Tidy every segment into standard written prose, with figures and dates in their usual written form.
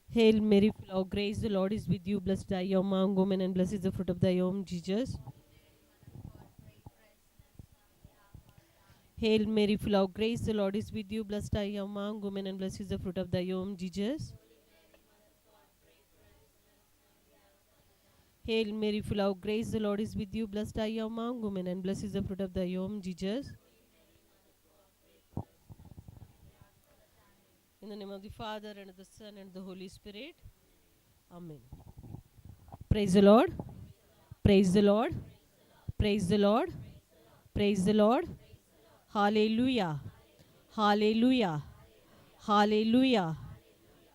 Hail Mary, full of grace, the Lord is with you. Blessed are you among women, and blessed is the fruit of thy womb, Jesus. Hail Mary, full of grace, the Lord is with you. Blessed are you among women, and blessed is the fruit of thy womb, Jesus. Hail Mary, full of grace, the Lord is with you. Blessed are you among women, and blessed is the fruit of thy womb, Jesus. In the name of the Father, and of the Son, and of the Holy Spirit. Amen. Praise the Lord. Praise the Lord. Praise the Lord. Praise the Lord. Hallelujah. Hallelujah. Hallelujah.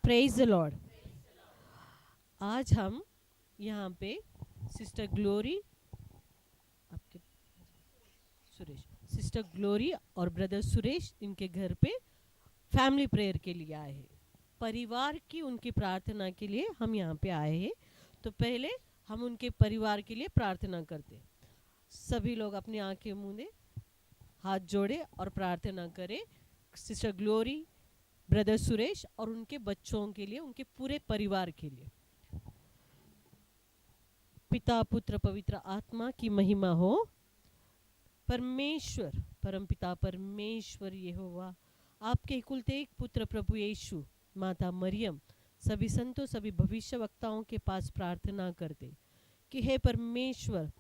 Praise the Lord. आज हम यहाँ पे sister glory आपके Suresh sister glory और brother Suresh इनके घर पे family prayer के लिए आए हैं। परिवार की उनकी प्रार्थना के लिए हम यहाँ पे आए हैं। तो पहले हम उनके परिवार के लिए प्रार्थना करते हैं। सभी लोग अपनी आंखें मूंदे, हाथ जोड़े और प्रार्थना करें सिस्टर ग्लोरी, ब्रदर सुरेश और उनके बच्चों के लिए, उनके पूरे परिवार के लिए। पिता पुत्र पवित्र आत्मा की महिमा हो। परमेश्वर, परमपिता परमेश्वर यहोवा, आपके इकुलते एक पुत्र प्रभु यीशु, माता मरियम, सभी संतों सभी भविष्यवक्ताओं के पास प्रार्थना करते कि हे परमेश्वर,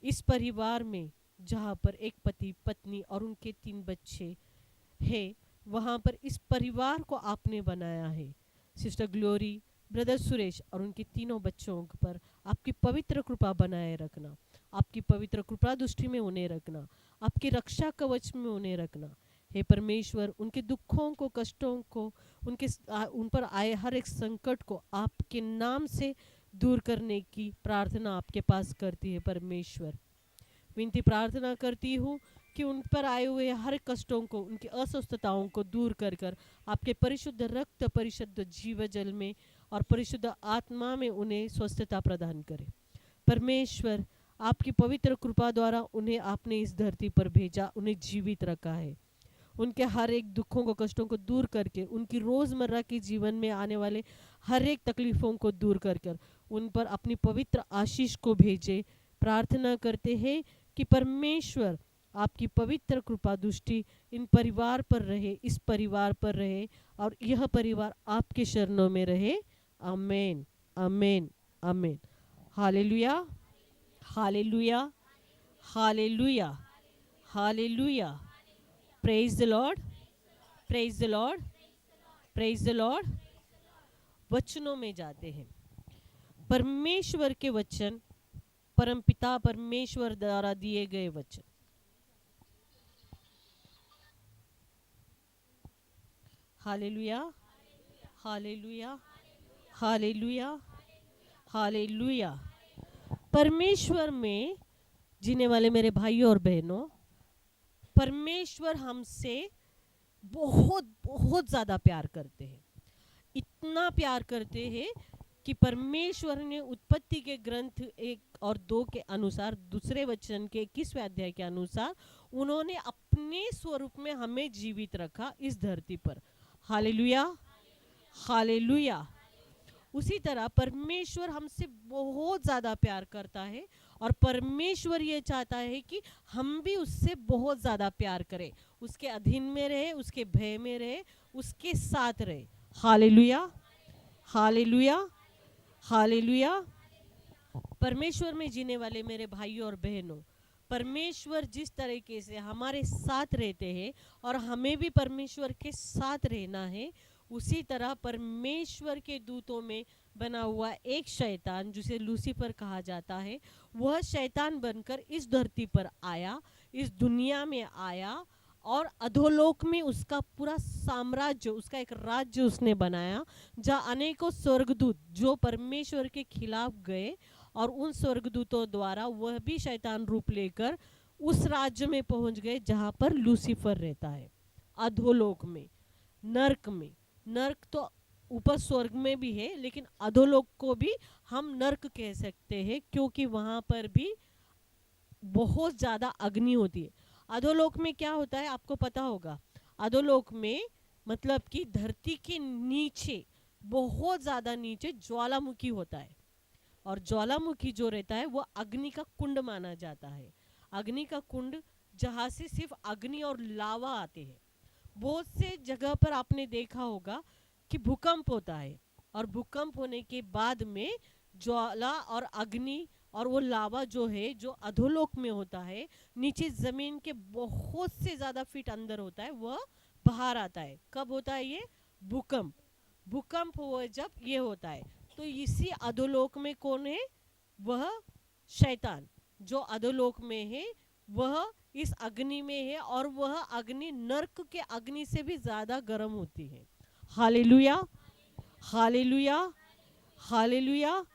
इस परिवार में जहाँ पर एक पति पत्नी और उनके 3 बच्चे हैं, वहाँ पर इस परिवार को आपने बनाया है। सिस्टर ग्लोरी, ब्रदर सुरेश और उनके तीनों बच्चों पर आपकी पवित्र कृपा बनाए रखना, आपकी पवित्र कृपा दृष्टि में उन्हें रखना, आपकी रक्षा कवच में उन्हें रखना। हे परमेश्वर, उनके दुखों को, कष्टों को, उन पर आए हर एक संकट को आपके नाम से दूर करने की प्रार्थना आपके पास करती है। परमेश्वर, विनती प्रार्थना करती हूँ कि उन पर आए हुए हर कष्टों को, उनकी अस्वस्थताओं को दूर कर कर आपके परिशुद्ध रक्त, परिशुद्ध जीव जल में और परिशुद्ध आत्मा में उन्हें स्वस्थता प्रदान करे। परमेश्वर, आपकी पवित्र कृपा द्वारा उन्हें आपने इस धरती पर भेजा, उन्हें जीवित रखा है। उनके हर एक दुखों को, कष्टों को दूर करके उनकी रोज़मर्रा के जीवन में आने वाले हर एक तकलीफ़ों को दूर कर कर उन पर अपनी पवित्र आशीष को भेजे। प्रार्थना करते हैं कि परमेश्वर, आपकी पवित्र कृपा दृष्टि इन परिवार पर रहे, इस परिवार पर रहे और यह परिवार आपके शरणों में रहे। Amen, amen, amen. Hallelujah, hallelujah, hallelujah, hallelujah. Praise the Lord, praise the Lord, praise the Lord. वचनों में जाते हैं। परमेश्वर के वचन, परमपिता परमेश्वर द्वारा दिए गए वचन। Hallelujah, hallelujah, hallelujah, hallelujah. परमेश्वर में जीने वाले मेरे भाइयों और बहनों, परमेश्वर हमसे बहुत बहुत ज़्यादा प्यार करते हैं। इतना प्यार करते हैं कि परमेश्वर ने उत्पत्ति के ग्रंथ 1 और 2 के अनुसार, दूसरे वचन के 21वें अध्याय के अनुसार, उन्होंने अपने स्वरूप में हमें जीवित रखा इस धरती पर। Hallelujah, hallelujah. उसी तरह परमेश्वर हमसे बहुत ज़्यादा प्यार करता है और परमेश्वर ये चाहता है कि हम भी उससे बहुत ज़्यादा प्यार करें, उसके अधीन में रहे, उसके भय में रहे, उसके साथ रहे। Hallelujah, hallelujah, hallelujah. परमेश्वर में जीने वाले मेरे भाइयों और बहनों, परमेश्वर जिस तरीके से हमारे साथ रहते हैं और हमें भी परमेश्वर के साथ रहना है, उसी तरह परमेश्वर के दूतों में बना हुआ एक शैतान, जिसे लूसीफर कहा जाता है, वह शैतान बनकर इस धरती पर आया, इस दुनिया में आया और अधोलोक में उसका पूरा साम्राज्य, उसका एक राज्य उसने बनाया, जहाँ अनेकों स्वर्गदूत जो परमेश्वर के खिलाफ गए और उन स्वर्गदूतों द्वारा वह भी शैतान रूप लेकर उस राज्य में पहुंच गए जहां पर लूसीफर रहता है, अधोलोक में, नर्क में। नर्क तो ऊपर स्वर्ग में भी है, लेकिन अधोलोक को भी हम नर्क कह सकते हैं, क्योंकि वहां पर भी बहुत ज्यादा अग्नि होती है। अधोलोक में क्या होता है आपको पता होगा। अधोलोक में मतलब कि धरती के नीचे, बहुत ज्यादा नीचे ज्वालामुखी होता है, और ज्वालामुखी जो रहता है वो अग्नि का कुंड माना जाता है। अग्नि का कुंड जहाँ से सिर्फ अग्नि और लावा आते हैं। बहुत से जगह पर आपने देखा होगा कि भूकंप होता है, और भूकंप होने के बाद में ज्वाला और अग्नि और वो लावा जो है, जो अधोलोक में होता है, नीचे जमीन के बहुत से ज्यादा फीट अंदर होता है, वह बाहर आता है। कब होता है ये भूकंप? भूकंप हुआ जब ये होता है। तो इसी अधोलोक में कौन है? वह शैतान जो अधोलोक में है, वह इस अग्नि में है, और वह अग्नि नर्क के अग्नि से भी ज्यादा गर्म होती है। Hallelujah, hallelujah, hallelujah.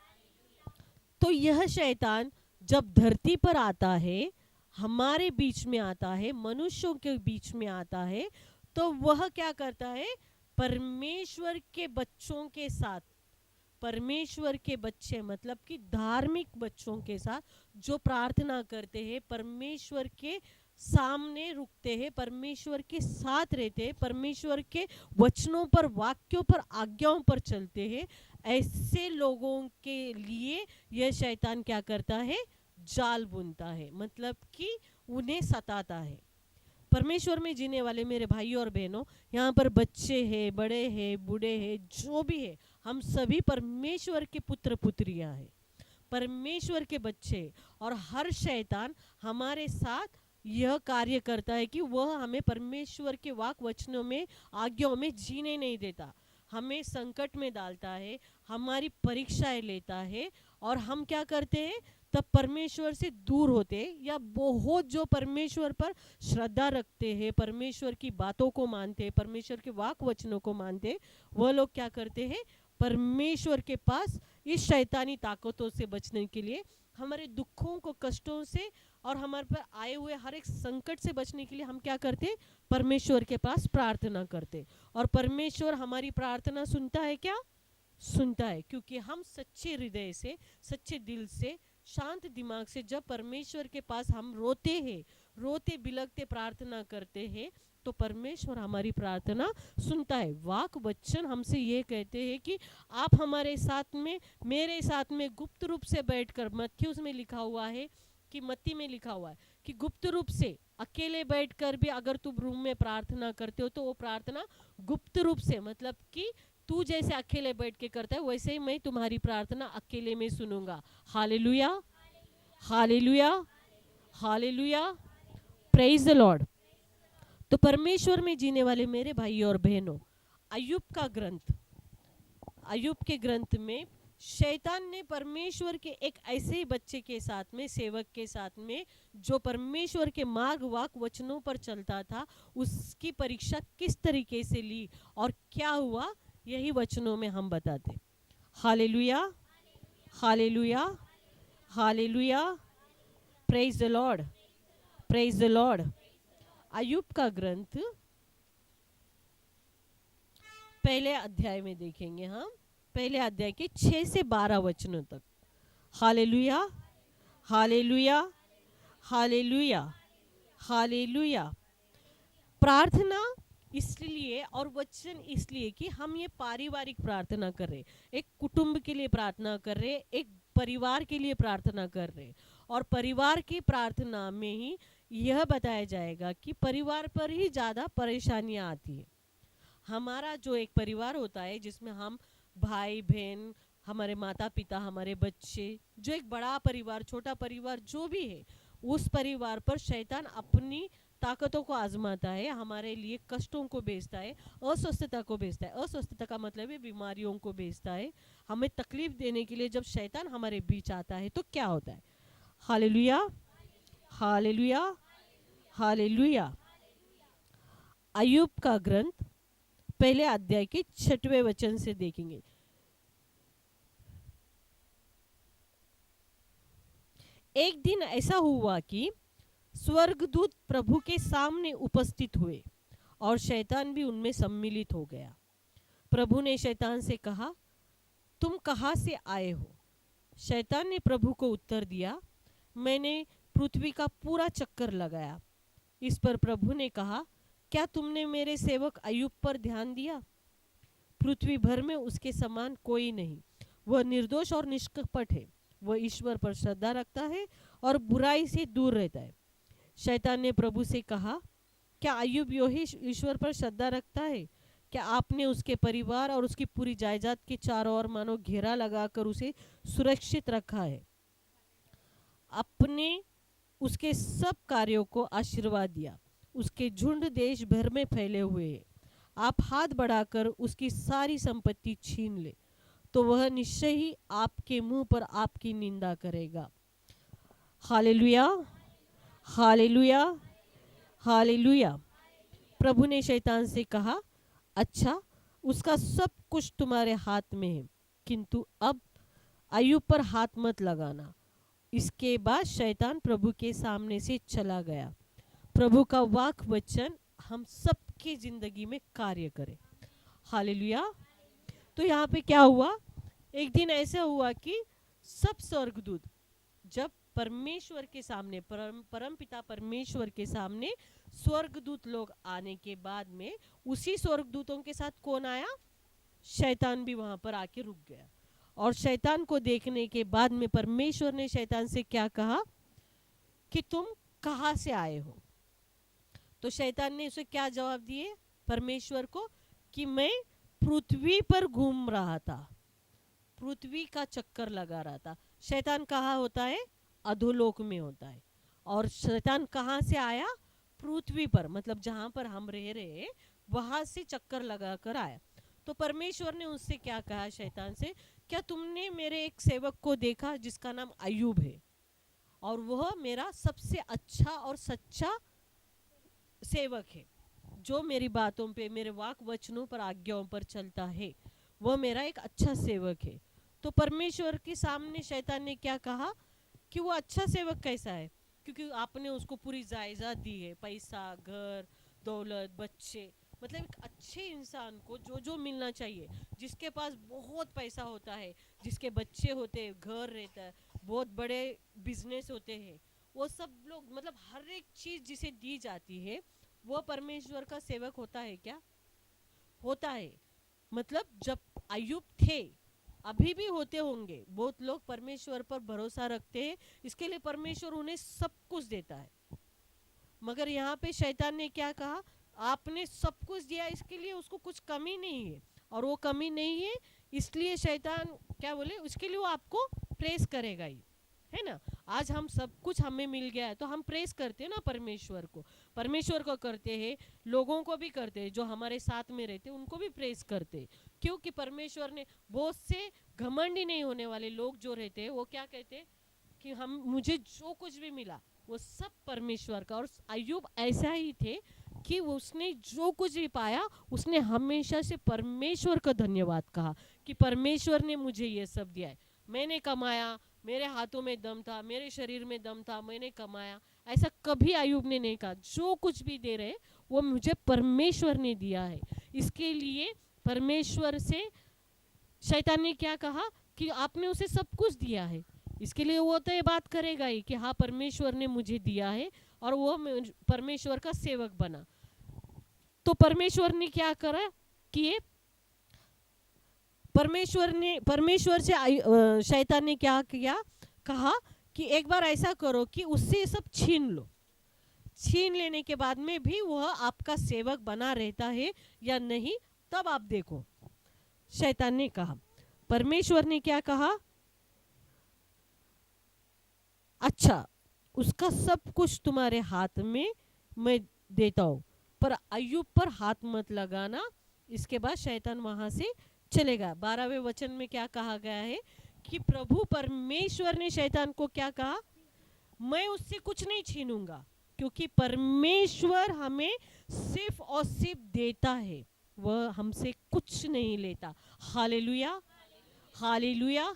तो यह शैतान जब धरती पर आता है, हमारे बीच में आता है, मनुष्यों के बीच में आता है, तो वह क्या करता है? परमेश्वर के बच्चों के साथ, परमेश्वर के बच्चे मतलब कि धार्मिक बच्चों के साथ जो प्रार्थना करते हैं, परमेश्वर के सामने रुकते हैं, परमेश्वर के साथ रहते हैं, परमेश्वर के वचनों पर, वाक्यों पर, आज्ञाओं पर चलते हैं, ऐसे लोगों के लिए यह शैतान क्या करता है? जाल बुनता है, मतलब कि उन्हें सताता है। परमेश्वर में जीने वाले मेरे भाइयों और बहनों, यहाँ पर बच्चे हैं, बड़े हैं, बूढ़े हैं, जो भी है, हम सभी परमेश्वर के पुत्र पुत्रियां हैं, परमेश्वर के बच्चे। और हर शैतान हमारे साथ यह कार्य करता है कि वह हमें परमेश्वर के वाक वचनों में, आज्ञाओं में जीने नहीं देता, हमें संकट में डालता है, हमारी परीक्षाएं लेता है, और हम क्या करते हैं? तब परमेश्वर से दूर होते हैं। या बहुत जो परमेश्वर पर श्रद्धा रखते हैं, परमेश्वर की बातों को मानते हैं, परमेश्वर के वाक वचनों को मानते हैं, वह लोग क्या करते हैं? परमेश्वर के पास इस शैतानी ताकतों से बचने के लिए, हमारे दुखों को, कष्टों से, और हमारे पर आए हुए हर एक संकट से बचने के लिए हम क्या करते? परमेश्वर के पास प्रार्थना करते। और परमेश्वर हमारी प्रार्थना सुनता है क्या? सुनता है, क्योंकि हम सच्चे हृदय से, सच्चे दिल से, शांत दिमाग से जब परमेश्वर के पास हम रोते हैं, रोते बिलखते प्रार्थना करते हैं, तो परमेश्वर हमारी प्रार्थना सुनता है। वाक वचन हमसे ये कहते हैं कि आप हमारे साथ में, मेरे साथ में गुप्त रूप से बैठकर, मत्थी में लिखा हुआ है कि, मत्ती में लिखा हुआ है कि गुप्त रूप से अकेले बैठकर भी अगर तुम रूम में प्रार्थना करते हो, तो वो प्रार्थना गुप्त रूप से, मतलब कि तू जैसे अकेले बैठ के करता है, वैसे ही मैं तुम्हारी प्रार्थना अकेले में सुनूंगा। Hallelujah, hallelujah, hallelujah, praise the Lord. तो परमेश्वर में जीने वाले मेरे भाई और बहनों, अय्यूब का ग्रंथ, अय्यूब के ग्रंथ में शैतान ने परमेश्वर के एक ऐसे ही बच्चे के साथ में, सेवक के साथ में, जो परमेश्वर के मार्ग वाक वचनों पर चलता था, उसकी परीक्षा किस तरीके से ली और क्या हुआ, यही वचनों में हम बताते। Hallelujah, hallelujah, hallelujah, praise the Lord, praise the Lord. अय्यूब का ग्रंथ पहले अध्याय में देखेंगे हम, पहले अध्याय के 6 से 12 वचनों तक। Hallelujah, hallelujah, hallelujah, hallelujah. प्रार्थना इसलिए और वचन इसलिए कि हम ये पारिवारिक प्रार्थना कर रहे, एक कुटुंब के लिए प्रार्थना कर रहे, एक परिवार के लिए प्रार्थना कर रहे, और परिवार की प्रार्थना में ही यह बताया जाएगा कि परिवार पर ही ज़्यादा परेशानियां आती है। हमारा जो एक परिवार होता है, जिसमें हम भाई बहन, हमारे माता पिता, हमारे बच्चे, जो एक बड़ा परिवार, छोटा परिवार जो भी है, उस परिवार पर शैतान अपनी ताकतों को आजमाता है, हमारे लिए कष्टों को भेजता है, अस्वस्थता को भेजता है। अस्वस्थता का मतलब है बीमारियों को भेजता है। हमें तकलीफ देने के लिए जब शैतान हमारे बीच आता है तो क्या होता है? Hallelujah, hallelujah, hallelujah. अय्यूब का ग्रंथ पहले अध्याय के 6वें वचन से देखेंगे। एक दिन ऐसा हुआ कि स्वर्गदूत प्रभु के सामने उपस्थित हुए और शैतान भी उनमें सम्मिलित हो गया। प्रभु ने शैतान से कहा, तुम कहाँ से आए हो? शैतान ने प्रभु को उत्तर दिया, मैंने पृथ्वी का पूरा चक्कर लगाया। इस पर प्रभु ने कहा, क्या तुमने मेरे सेवक अय्यूब पर ध्यान दिया? पृथ्वी भर में उसके समान कोई नहीं। वह निर्दोष और निष्कपट है। वह ईश्वर पर श्रद्धा रखता है और बुराई से दूर रहता है। शैतान ने प्रभु से कहा, क्या अय्यूब योही ईश्वर पर श्रद्धा रखता है? क्या आपने उसके परिवार और उसकी पूरी जायदाद के चारों ओर मानो घेरा लगाकर उसे सुरक्षित रखा है? अपने उसके सब कार्यों को आशीर्वाद दिया। उसके झुंड देश भर में फैले हुए हैं। आप हाथ बढ़ाकर उसकी सारी संपत्ति छीन ले तो वह निश्चय ही आपके मुंह पर आपकी निंदा करेगा। Hallelujah, hallelujah, hallelujah. प्रभु ने शैतान से कहा, अच्छा, उसका सब कुछ तुम्हारे हाथ में है, किंतु अब अय्यूब पर हाथ मत लगाना। इसके बाद शैतान प्रभु के सामने से चला गया। प्रभु का वाक वचन हम सबकी जिंदगी में कार्य करे। हालेलुया। तो यहाँ पे क्या हुआ? एक दिन ऐसा हुआ कि सब स्वर्गदूत जब परमेश्वर के सामने, परम पिता परमेश्वर के सामने स्वर्गदूत लोग आने के बाद में उसी स्वर्गदूतों के साथ कौन आया? शैतान भी वहां पर आके रुक गया। और शैतान को देखने के बाद में परमेश्वर ने शैतान से क्या कहा कि तुम कहाँ से आए हो? तो शैतान ने उसे क्या जवाब दिए परमेश्वर को कि मैं पृथ्वी पर घूम रहा था, पृथ्वी का चक्कर लगा रहा था। शैतान कहाँ होता है? अधोलोक में होता है। और शैतान कहाँ से आया? पृथ्वी पर, मतलब जहां पर हम रह रहे वहां से चक्कर लगा कर आया। तो परमेश्वर ने उससे क्या कहा शैतान से, क्या तुमने मेरे एक सेवक को देखा जिसका नाम अय्यूब है और वह मेरा सबसे अच्छा और सच्चा सेवक है, जो मेरी बातों पे, मेरे वाक वचनों पर, आज्ञाओं पर चलता है, वह मेरा एक अच्छा सेवक है। तो परमेश्वर के सामने शैतान ने क्या कहा कि वो अच्छा सेवक कैसा है? क्योंकि आपने उसको पूरी जायदाद दी है, पैसा, घर, दौलत, बच्चे, मतलब एक अच्छे इंसान को जो जो मिलना चाहिए, जिसके पास बहुत पैसा होता है, जिसके बच्चे होते हैं, घर रहता है, बहुत बड़े बिजनेस होते हैं, वो सब लोग, मतलब हर एक चीज जिसे दी जाती है, वो परमेश्वर का सेवक होता है क्या? होता है। मतलब जब अय्यूब थे, अभी भी होते होंगे, बहुत लोग परमेश्वर पर भरोसा रखते हैं, इसके लिए परमेश्वर उन्हें सब कुछ देता है। मगर यहाँ पे शैतान ने क्या कहा? आपने सब कुछ दिया, इसके लिए उसको कुछ कमी नहीं है, और वो कमी नहीं है इसलिए शैतान क्या बोले, उसके लिए वो आपको प्रेस करेगा ही, है ना। आज हम सब कुछ हमें मिल गया है तो हम प्रेस करते हैं ना परमेश्वर को, परमेश्वर को करते हैं, लोगों को भी करते हैं, जो हमारे साथ में रहते हैं उनको भी प्रेस करते हैं। क्योंकि परमेश्वर ने, बहुत से घमंडी नहीं होने वाले लोग जो रहते हैं वो क्या कहते हैं कि हम, मुझे जो कुछ भी मिला वो सब परमेश्वर का। और अय्यूब ऐसा ही थे कि उसने जो कुछ भी पाया उसने हमेशा से परमेश्वर का धन्यवाद कहा कि परमेश्वर ने मुझे ये सब दिया है, मैंने कमाया, मेरे हाथों में दम था, मेरे शरीर में दम था, मैंने कमाया, ऐसा कभी अय्यूब ने नहीं कहा। जो कुछ भी दे रहे वो मुझे परमेश्वर ने दिया है। इसके लिए परमेश्वर से शैतान ने क्या कहा कि आपने उसे सब कुछ दिया है, इसके लिए वो तो ये बात करेगा ही कि हाँ परमेश्वर ने मुझे दिया है, और वो परमेश्वर का सेवक बना। तो परमेश्वर ने क्या करा कि परमेश्वर से शैतान ने क्या किया, कहा कि एक बार ऐसा करो कि उससे सब छीन लो, छीन लेने के बाद में भी वह आपका सेवक बना रहता है या नहीं, तब आप देखो। शैतान ने कहा। परमेश्वर ने क्या कहा, अच्छा, उसका सब कुछ तुम्हारे हाथ में मैं देता हूं, पर अय्यूब पर हाथ मत लगाना। इसके बाद शैतान वहां से चलेगा। 12वें वचन में क्या कहा गया है कि प्रभु परमेश्वर ने शैतान को क्या कहा, मैं उससे कुछ नहीं छीनूंगा, क्योंकि परमेश्वर हमें सिर्फ और सिर्फ देता है, वह हमसे कुछ नहीं लेता। Hallelujah, hallelujah.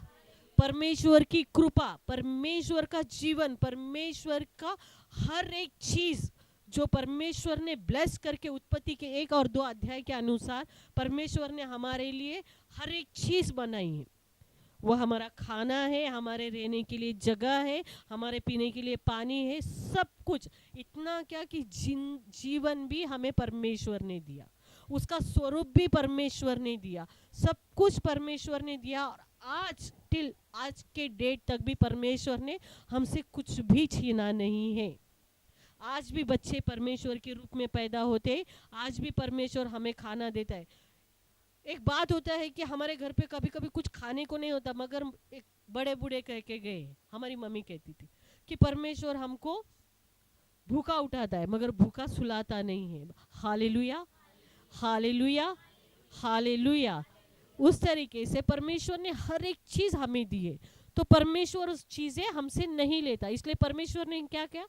परमेश्वर की कृपा, परमेश्वर का जीवन, परमेश्वर का हर एक चीज जो परमेश्वर ने ब्लेस करके उत्पत्ति के 1 और 2 अध्याय के अनुसार परमेश्वर ने हमारे लिए हर एक चीज बनाई है। वो हमारा खाना है, हमारे रहने के लिए जगह है, हमारे पीने के लिए पानी है, सब कुछ। इतना क्या कि जीवन भी हमें परमेश्वर ने दिया, उसका स्वरूप भी परमेश्वर ने दिया, सब कुछ परमेश्वर ने दिया। और आज के डेट तक भी परमेश्वर ने हमसे कुछ भी छीना नहीं है। आज भी बच्चे परमेश्वर के रूप में पैदा होते हैं, आज भी परमेश्वर हमें खाना देता है। एक बात होता है कि हमारे घर पे कभी कभी कुछ खाने को नहीं होता, मगर एक बड़े बूढ़े कह के गए, हमारी मम्मी कहती थी कि परमेश्वर हमको भूखा उठाता है मगर भूखा सुलाता नहीं है। Hallelujah, hallelujah, hallelujah. उस तरीके से परमेश्वर ने हर एक चीज हमें दी है, तो परमेश्वर उस चीजें हमसे नहीं लेता। इसलिए परमेश्वर ने क्या किया,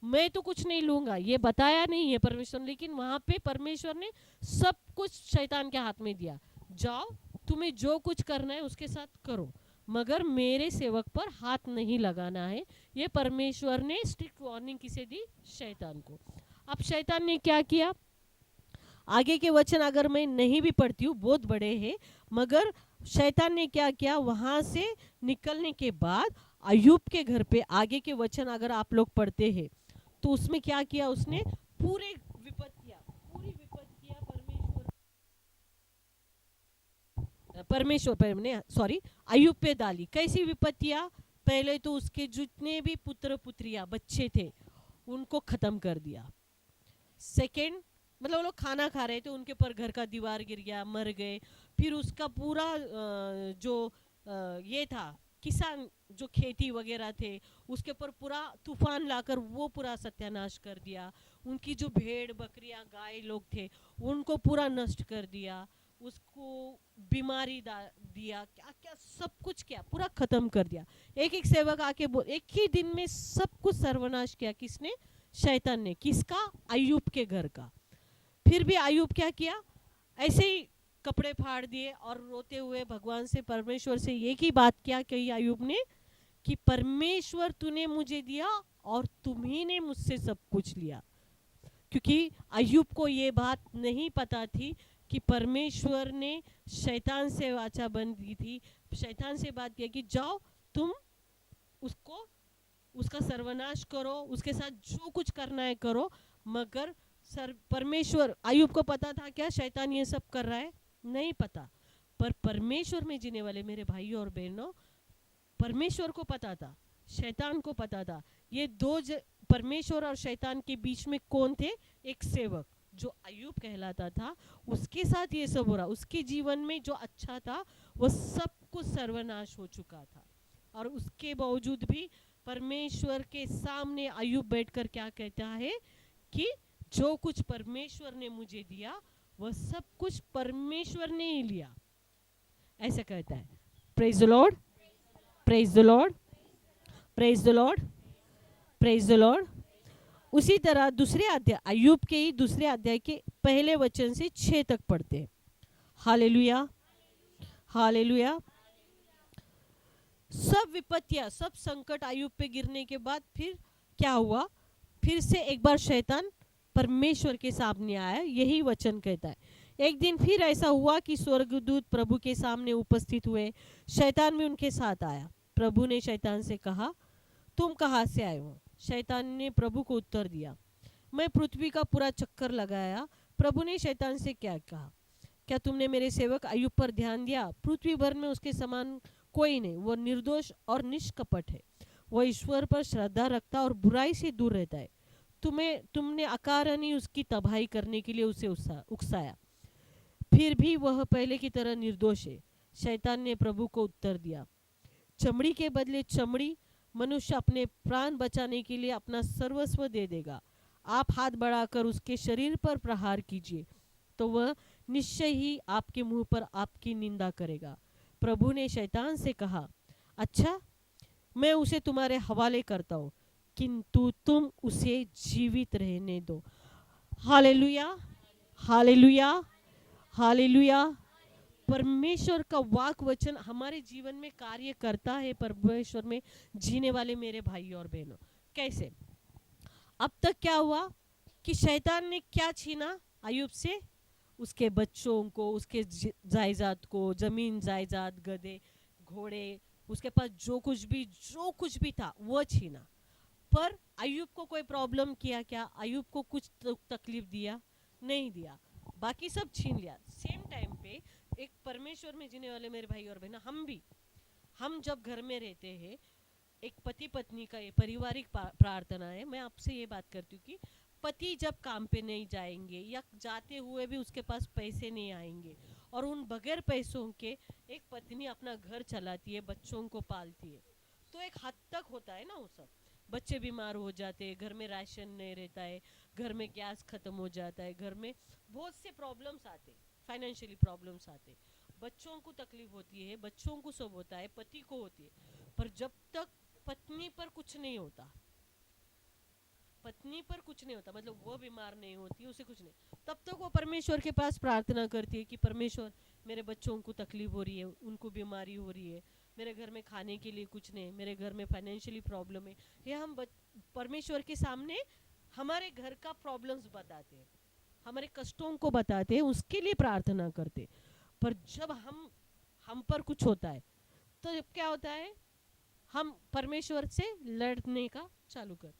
मैं तो कुछ नहीं लूंगा ये बताया नहीं है परमेश्वर, लेकिन वहां पे परमेश्वर ने सब कुछ शैतान के हाथ में दिया। जाओ, तुम्हें जो कुछ करना है उसके साथ करो, मगर मेरे सेवक पर हाथ नहीं लगाना है। ये परमेश्वर ने स्ट्रिक्ट वार्निंग किसे दी, शैतान को। अब शैतान ने क्या किया, आगे के वचन अगर मैं नहीं भी पढ़ती हूँ, बहुत बड़े हैं, मगर शैतान ने क्या किया, वहां से निकलने के बाद अय्यूब के घर पे आगे के वचन अगर आप लोग पढ़ते हैं तो उसमें क्या किया, उसने पूरी विपत्तियां अय्यूब पे डाली। कैसी विपत्तियां, पहले तो उसके जितने भी पुत्र पुत्रियां बच्चे थे उनको खत्म कर दिया। सेकंड, मतलब वो लोग खाना खा रहे थे, उनके ऊपर घर का दीवार गिर गया, मर गए। फिर उसका पूरा जो ये था किसान, जो खेती वगैरह थे, उसके ऊपर पूरा तूफान लाकर वो पूरा सत्यानाश कर दिया। उनकी जो भेड़ बकरियां गाय लोग थे उनको पूरा नष्ट कर दिया, उसको बीमारी दिया, क्या क्या सब कुछ किया, पूरा खत्म कर दिया। एक एक सेवक आके एक ही दिन में सब कुछ सर्वनाश किया। किसने, शैतान ने। किसका, अय्यूब के घर का। फिर भी अय्यूब क्या किया, ऐसे ही कपड़े फाड़ दिए और रोते हुए भगवान से, परमेश्वर से एक ही बात किया कि अय्यूब ने, कि परमेश्वर तूने मुझे दिया और तुम्ही ने मुझसे सब कुछ लिया। क्योंकि अय्यूब को ये बात नहीं पता थी कि परमेश्वर ने शैतान से वाचा बंधी थी, शैतान से बात किया कि जाओ तुम उसको, उसका सर्वनाश करो, उसके साथ जो कुछ करना है करो। मगर परमेश्वर, अय्यूब को पता था क्या शैतान ये सब कर रहा है, नहीं पता, पर परमेश्वर में जीने वाले मेरे भाइयों और बहनों, परमेश्वर को पता था, शैतान को पता था। ये दो परमेश्वर और शैतान के बीच में कौन थे, एक सेवक जो अय्यूब कहलाता था, उसके साथ ये सब हो रहा। उसके जीवन में जो अच्छा था वो सब कुछ सर्वनाश हो चुका था। और उसके बावजूद भी परमेश्वर के सामने अय्यूब बैठकर क्या कहता है कि जो कुछ परमेश्वर ने मुझे दिया वह सब कुछ परमेश्वर ने ही लिया, ऐसा कहता है। Praise the Lord, praise the Lord, praise the Lord, praise the Lord. उसी तरह दूसरे अध्याय, अय्यूब के ही दूसरे अध्याय के पहले वचन से 6 तक पढ़ते हैं। Hallelujah, hallelujah. सब विपत्तियां, सब संकट अय्यूब पे गिरने के बाद फिर क्या हुआ, फिर से एक बार शैतान परमेश्वर के सामने आया। यही वचन कहता है, एक दिन फिर ऐसा हुआ कि स्वर्गदूत प्रभु के सामने उपस्थित हुए, शैतान भी उनके साथ आया। प्रभु ने शैतान से कहा, तुम कहाँ से आए हो? शैतान ने प्रभु को उत्तर दिया, मैं पृथ्वी का पूरा चक्कर लगाया। प्रभु ने शैतान से क्या कहा, क्या तुमने मेरे सेवक अय्यूब पर ध्यान दिया? पृथ्वी भर में उसके समान कोई नहीं, वह निर्दोष और निष्कपट है, वह ईश्वर पर श्रद्धा रखता और बुराई से दूर रहता है। तुमने अकारण उसकी तबाही करने के लिए उसे उकसाया, फिर भी वह पहले की तरह निर्दोष है। शैतान ने प्रभु को उत्तर दिया, चमड़ी के बदले चमड़ी, मनुष्य अपने प्राण बचाने के लिए अपना सर्वस्व दे देगा। आप हाथ बढ़ाकर उसके शरीर पर प्रहार कीजिए तो वह निश्चय ही आपके मुंह पर आपकी निंदा करेगा। प्रभु ने शैतान से कहा, अच्छा, मैं उसे तुम्हारे हवाले करता हूँ, किंतु तुम उसे जीवित रहने दो। Hallelujah, hallelujah, hallelujah. परमेश्वर का वाक वचन हमारे जीवन में कार्य करता है परमेश्वर में जीने वाले मेरे भाई और बहनों। कैसे? अब तक क्या हुआ कि शैतान ने क्या छीना अय्यूब से? उसके बच्चों को, उसके जायदाद को, जमीन जायदाद, गधे घोड़े, उसके पास जो कुछ भी था वो छीना। पर अय्यूब को कोई प्रॉब्लम किया क्या? अय्यूब को कुछ तकलीफ दिया? नहीं दिया। बाकी सब छीन लिया। सेम टाइम पे एक परमेश्वर में जीने वाले मेरे भाई और बहन, हम जब घर में रहते हैं, एक पति पत्नी का ये पारिवारिक प्रार्थना है। मैं आपसे ये बात करती हूँ कि पति जब काम पे नहीं जाएंगे या जाते हुए भी उसके पास पैसे नहीं आएंगे और उन बगैर पैसों के एक पत्नी अपना घर चलाती है, बच्चों को पालती है, तो एक हद तक होता है ना वो सब। बच्चे बीमार हो जाते हैं, घर में राशन नहीं रहता है, घर में गैस खत्म हो जाता है, घर में बहुत से प्रॉब्लम्स आते, फाइनेंशियली प्रॉब्लम्स आते, बच्चों को तकलीफ होती है, बच्चों को सब होता है, पति को होती है। पर जब तक पत्नी पर कुछ नहीं होता, पत्नी पर कुछ नहीं होता, मतलब वो बीमार नहीं होती, उसे कुछ नहीं, तब तक वो परमेश्वर के पास प्रार्थना करती है कि परमेश्वर मेरे बच्चों को तकलीफ हो रही है, उनको बीमारी हो रही है, मेरे घर में खाने के लिए कुछ नहीं, मेरे घर में फाइनेंशियली प्रॉब्लम है। ये हम परमेश्वर के सामने हमारे घर का प्रॉब्लम्स बताते हैं, हमारे कष्टों को बताते हैं, उसके लिए प्रार्थना करते। पर जब हम पर कुछ होता है तो क्या होता है? हम परमेश्वर से लड़ने का चालू कर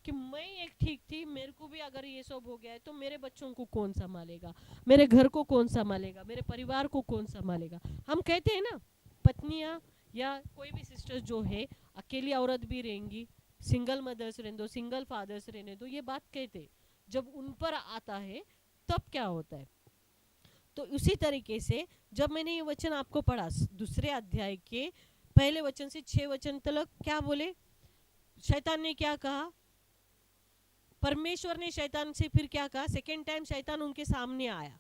कि मैं एक ठीक थी, मेरे को भी अगर ये सब हो गया है तो मेरे बच्चों को कौन संभालेगा, मेरे घर को कौन संभालेगा, मेरे परिवार को कौन संभालेगा। हम कहते हैं ना, पत्नियां या कोई भी सिस्टर्स जो है, अकेली औरत भी रहेंगी, सिंगल मदर्स रहने दो, सिंगल फादर्स रहने दो, ये बात कहते। जब उन पर आता है तब क्या होता है? तो उसी तरीके से जब मैंने ये वचन आपको पढ़ा, दूसरे अध्याय के पहले वचन से 6 वचन तक, क्या बोले? शैतान ने क्या कहा? परमेश्वर ने शैतान से फिर क्या कहा? सेकेंड टाइम शैतान उनके सामने आया,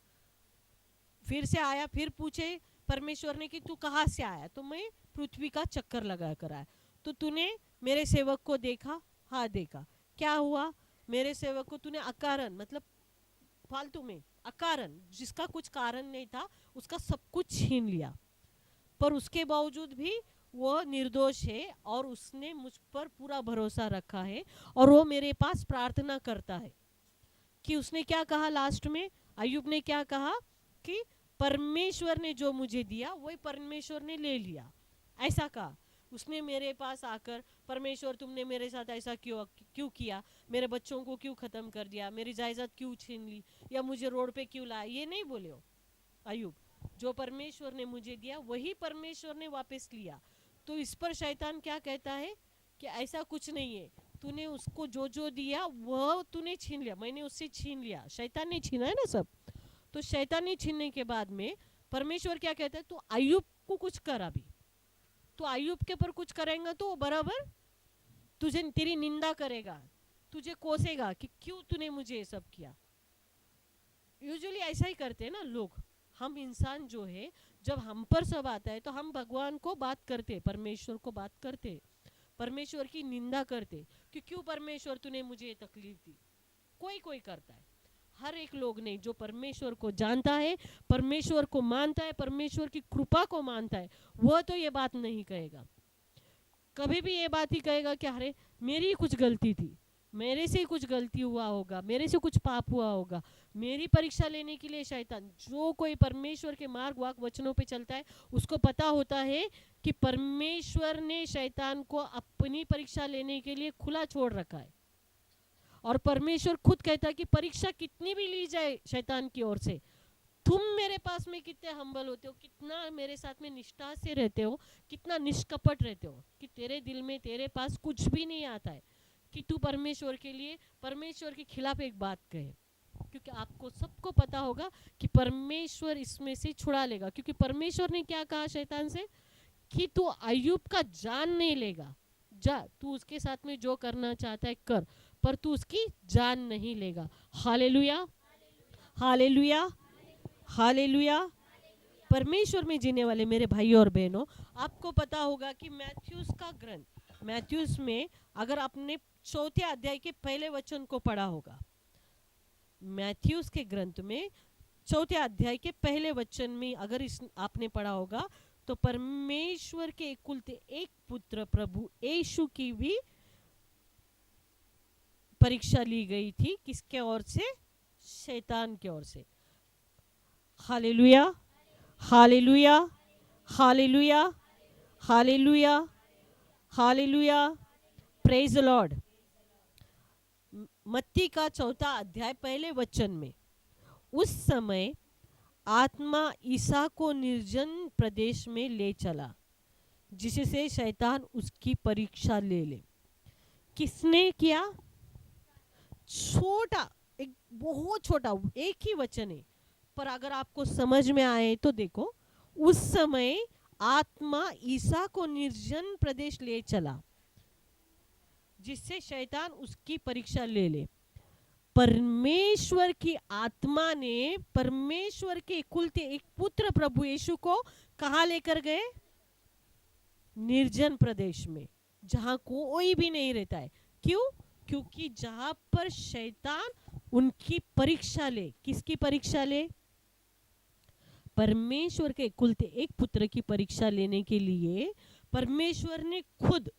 फिर से आया, फिर पूछे परमेश्वर ने कि तू कहाँ से आया? तो मैं पृथ्वी का चक्कर लगा कर आया। तो तूने मेरे सेवक को देखा? हाँ देखा। क्या हुआ? मेरे सेवक को तूने अकारण, मतलब फालतू में, अकारण, जिसका कुछ कारण नहीं था, उसका सब कुछ छीन लिया। पर उसके बावजूद भी वो निर्दोष है और उसने मुझ पर पूरा भरोसा रखा है और वो मेरे पास प्रार्थना करता है। कि उसने क्या कहा लास्ट में? अय्यूब ने क्या कहा कि परमेश्वर ने जो मुझे दिया वही परमेश्वर ने ले लिया, ऐसा कहा उसने मेरे पास आकर। परमेश्वर तुमने मेरे साथ ऐसा क्यों किया? मेरे बच्चों को क्यों खत्म कर दिया? मेरी जायदाद क्यों छीन ली? या मुझे रोड पे क्यों लाया? ये नहीं बोले हो अय्यूब। जो परमेश्वर ने मुझे दिया वही परमेश्वर ने वापस लिया। तो इस पर शैतान क्या कहता है कि ऐसा कुछ नहीं है, तूने उसको जो जो दिया वह तूने छीन लिया, मैंने उससे छीन लिया। शैतान ने छीना है ना सब। तो शैतान ने छीनने के बाद में परमेश्वर क्या कहता है? तो अय्यूब को कुछ कर। अभी तो अय्यूब के ऊपर कुछ करेगा तो बराबर तुझे, तेरी निंदा करेगा, तुझे कोसेगा कि क्यों तूने मुझे ये सब किया। यूजुअली ऐसा ही करते हैं ना लोग। हम इंसान जो है, जब हम पर सब आता है तो हम भगवान को बात करते, परमेश्वर को बात करते, परमेश्वर की निंदा करते कि क्यों परमेश्वर तूने मुझे ये तकलीफ दी। कोई कोई करता है, हर एक लोग नहीं। जो परमेश्वर को जानता है, परमेश्वर को मानता है, परमेश्वर की कृपा को मानता है, वह तो ये बात नहीं कहेगा। कभी भी ये बात ही कहेगा कि अरे मेरी कुछ गलती थी, मेरे से कुछ गलती हुआ होगा, मेरे से कुछ पाप हुआ होगा। मेरी परीक्षा लेने के लिए शैतान, जो कोई परमेश्वर के मार्ग वाक वचनों पे चलता है, उसको पता होता है कि परमेश्वर ने शैतान को अपनी परीक्षा लेने के लिए खुला छोड़ रखा है। और परमेश्वर खुद कहता है कि परीक्षा कितनी भी ली जाए शैतान की ओर से, तुम मेरे पास में कितने हम्बल होते हो, कितना मेरे साथ में निष्ठा से रहते हो, कितना निष्कपट रहते हो, कि तेरे दिल में, तेरे पास कुछ भी नहीं आता है कि तू परमेश्वर के लिए, परमेश्वर के खिलाफ एक बात कहे। क्योंकि आपको सबको पता होगा कि परमेश्वर इसमें से छुड़ा लेगा। क्योंकि परमेश्वर ने क्या कहा शैतान से कि तू अय्यूब का जान नहीं लेगा, जा तू उसके साथ में जो करना चाहता है कर, पर तू उसकी जान नहीं लेगा। Hallelujah, hallelujah, hallelujah. परमेश्वर में जीने वाले मेरे भाई और बहनों, आपको पता होगा कि मैथ्यूस का ग्रंथ, मैथ्यूस में अगर आपने 4थे अध्याय के पहले वचन को पढ़ा होगा, मैथ्यूस के ग्रंथ में चौथे अध्याय के पहले वचन में अगर इस आपने पढ़ा होगा तो परमेश्वर के इकलौते एक पुत्र प्रभु यीशु की भी परीक्षा ली गई थी। किसके ओर से? शैतान की ओर से। Hallelujah, hallelujah, hallelujah, hallelujah, hallelujah, praise the Lord. मत्ती का चौथा अध्याय पहले वचन में, उस समय आत्मा ईसा को निर्जन प्रदेश में ले चला जिससे शैतान उसकी परीक्षा ले ले। किसने किया? छोटा, एक बहुत छोटा, एक ही वचन है, पर अगर आपको समझ में आए तो देखो, उस समय आत्मा ईसा को निर्जन प्रदेश ले चला जिससे शैतान उसकी परीक्षा ले ले। परमेश्वर की आत्मा ने परमेश्वर के इकलौते एक पुत्र प्रभु यीशु को कहाँ लेकर गए? निर्जन प्रदेश में, जहां कोई भी नहीं रहता है। क्यों? क्योंकि जहां पर शैतान उनकी परीक्षा ले। किसकी परीक्षा ले? परमेश्वर के इकलौते एक पुत्र की परीक्षा लेने के लिए परमेश्वर ने खुद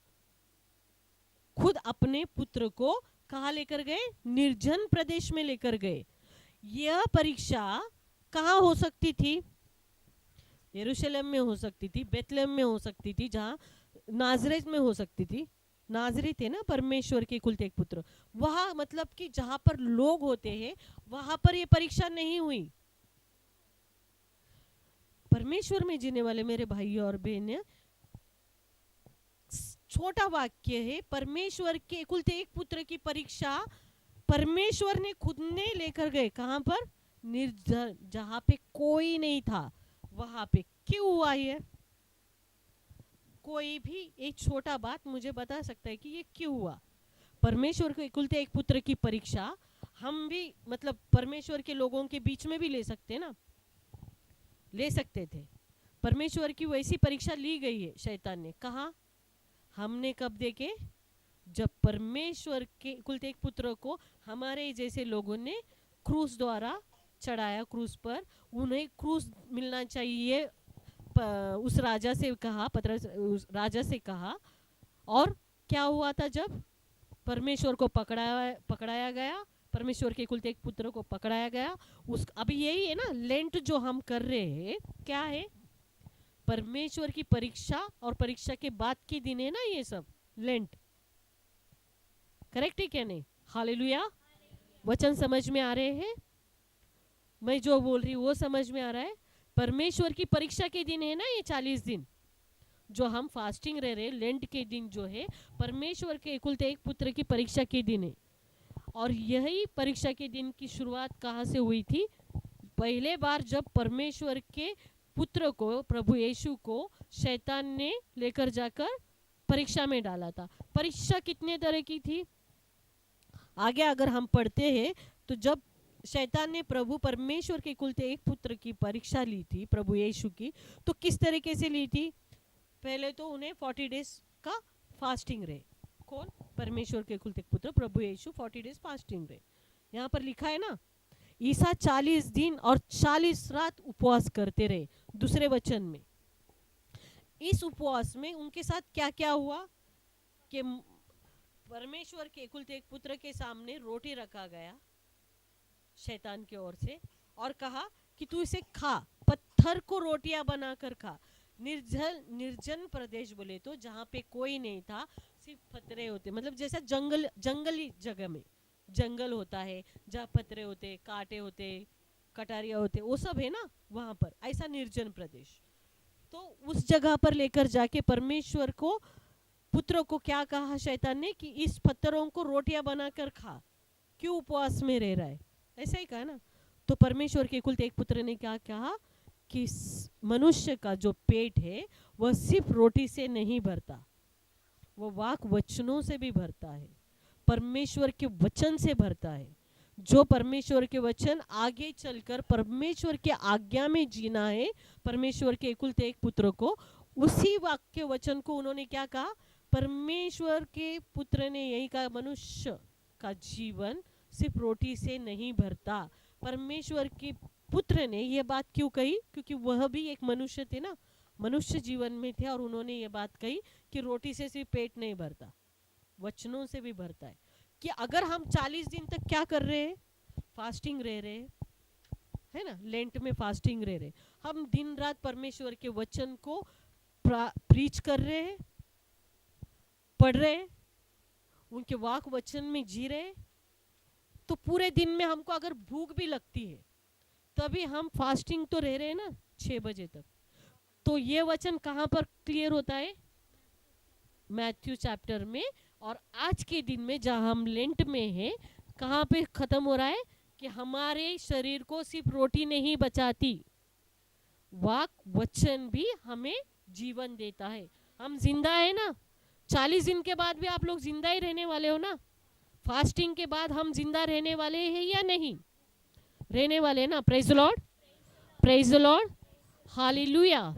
अपने पुत्र को कहाँ लेकर गए? निर्जन प्रदेश में लेकर गए। यह परीक्षा कहाँ हो सकती थी? यरूशलेम में हो सकती थी, बेथलेहम में हो सकती थी, जहाँ नाजरेत में हो सकती थी। नाजरेत है ना परमेश्वर के इकलौते एक पुत्र, वहां मतलब कि जहां पर लोग होते हैं वहां पर यह परीक्षा नहीं हुई। परमेश्वर में जीने वाले मेरे भाई और बहन, छोटा वाक्य है, परमेश्वर के इकलौते एक पुत्र की परीक्षा परमेश्वर ने खुद ने लेकर गए। कहां पर? निर्जन, जहां पे कोई नहीं था वहां पे। क्यों हुआ ये? कोई भी एक छोटा बात मुझे बता सकता है कि ये क्यों हुआ? परमेश्वर के इकलौते एक पुत्र की परीक्षा हम भी मतलब परमेश्वर के लोगों के बीच में भी ले सकते ना, ले सकते थे। परमेश्वर की वैसी परीक्षा ली गई है शैतान ने। कहा? हमने कब देखे? जब परमेश्वर के इकलौते एक पुत्र को हमारे जैसे लोगों ने क्रूस द्वारा चढ़ाया, क्रूस पर उन्हें क्रूस मिलना चाहिए, उस राजा से कहा, पतरस उस राजा से कहा। और क्या हुआ था? जब परमेश्वर को पकड़ाया गया, परमेश्वर के इकलौते एक पुत्र को पकड़ाया गया। उस अभी यही है ना लेंट जो हम कर रहे हैं, क्या है? परमेश्वर की परीक्षा और परीक्षा के बाद के दिन है ना ये सब लेंट। करेक्ट है क्या नहीं? हालेलुया। वचन समझ में आ रहे हैं? मैं जो बोल रही हूँ वो समझ में आ रहा है? परमेश्वर की परीक्षा के दिन है ना ये 40 दिन जो हम फास्टिंग रह रहे, लेंट के दिन जो है परमेश्वर के इकलौते एक पुत्र की परीक्षा के दिन है। और यही परीक्षा के दिन की शुरुआत कहाँ से हुई थी? पहले बार जब परमेश्वर के पुत्र को, प्रभु यीशु को शैतान ने लेकर जाकर परीक्षा में डाला था। परीक्षा कितने तरह की थी? आगे अगर हम पढ़ते हैं तो जब शैतान ने प्रभु परमेश्वर के इकलौते एक पुत्र की परीक्षा ली थी, प्रभु यीशु की, तो किस तरीके से ली थी? पहले तो उन्हें 40 डेज का फास्टिंग रहे। कौन? परमेश्वर के इकलौते एक पुत्र प्रभु यीशु 40 डेज फास्टिंग रहे। यहाँ पर लिखा है ना, ईसा 40 दिन और 40 रात उपवास करते रहे। दूसरे वचन में इस उपवास में उनके साथ क्या क्या हुआ कि परमेश्वर के इकलौते एक पुत्र के सामने रोटी रखा गया शैतान की ओर से और कहा कि तू इसे खा, पत्थर को रोटियां बनाकर खा। निर्जन प्रदेश बोले तो जहाँ पे कोई नहीं था, सिर्फ पत्थरे होते, मतलब जैसा जंगली जगह में जंगल होता है जहाँ पत्थरे होते, कांटे होते, कटारियां होते, वो सब है ना वहां पर, ऐसा निर्जन प्रदेश। तो उस जगह पर लेकर जाके परमेश्वर को, पुत्र को क्या कहा शैतान ने कि इस पत्थरों को रोटियां बनाकर खा। क्यों उपवास में रह रहा है? ऐसा ही कहा ना। तो परमेश्वर के इकलौते एक पुत्र ने क्या कहा कि मनुष्य का जो पेट है वह सिर्फ रोटी से नहीं भरता, वह वाक वचनों से भी भरता है, परमेश्वर के वचन से भरता है। जो परमेश्वर के वचन आगे चलकर परमेश्वर के आज्ञा में जीना है, परमेश्वर के इकलौते एक पुत्र को, उसी वाक्य वचन को उन्होंने क्या कहा? परमेश्वर के पुत्र ने यही कहा, मनुष्य का जीवन सिर्फ रोटी से नहीं भरता, परमेश्वर के पुत्र ने ये बात क्यों कही? क्योंकि वह भी एक मनुष्य थे ना, मनुष्य जीवन में थे, और उन्होंने ये बात कही कि रोटी से सिर्फ पेट नहीं भरता, वचनों से भी भरता है। कि अगर हम 40 दिन तक क्या कर रहे हैं? फास्टिंग रह रहे हैं, है ना, लेंट में फास्टिंग रह रहे, हम दिन रात परमेश्वर के वचन को प्रीच कर रहे हैं, पढ़ रहे हैं, उनके वाक वचन में जी रहे, तो पूरे दिन में हमको अगर भूख भी लगती है तभी हम फास्टिंग तो रह रहे हैं ना 6 बजे तक। तो ये वचन कहाँ पर क्लियर होता है? मैथ्यू चैप्टर में। और आज के दिन में जहाँ हम लेंट में हैं, कहाँ पे खत्म हो रहा है? कि हमारे शरीर को सिर्फ रोटी नहीं बचाती, वाक वचन भी हमें जीवन देता है। हम जिंदा है ना, 40 दिन के बाद भी आप लोग जिंदा ही रहने वाले हो ना। फास्टिंग के बाद हम जिंदा रहने वाले हैं या नहीं? रहने वाले हैं ना। Praise the Lord, praise the Lord, hallelujah.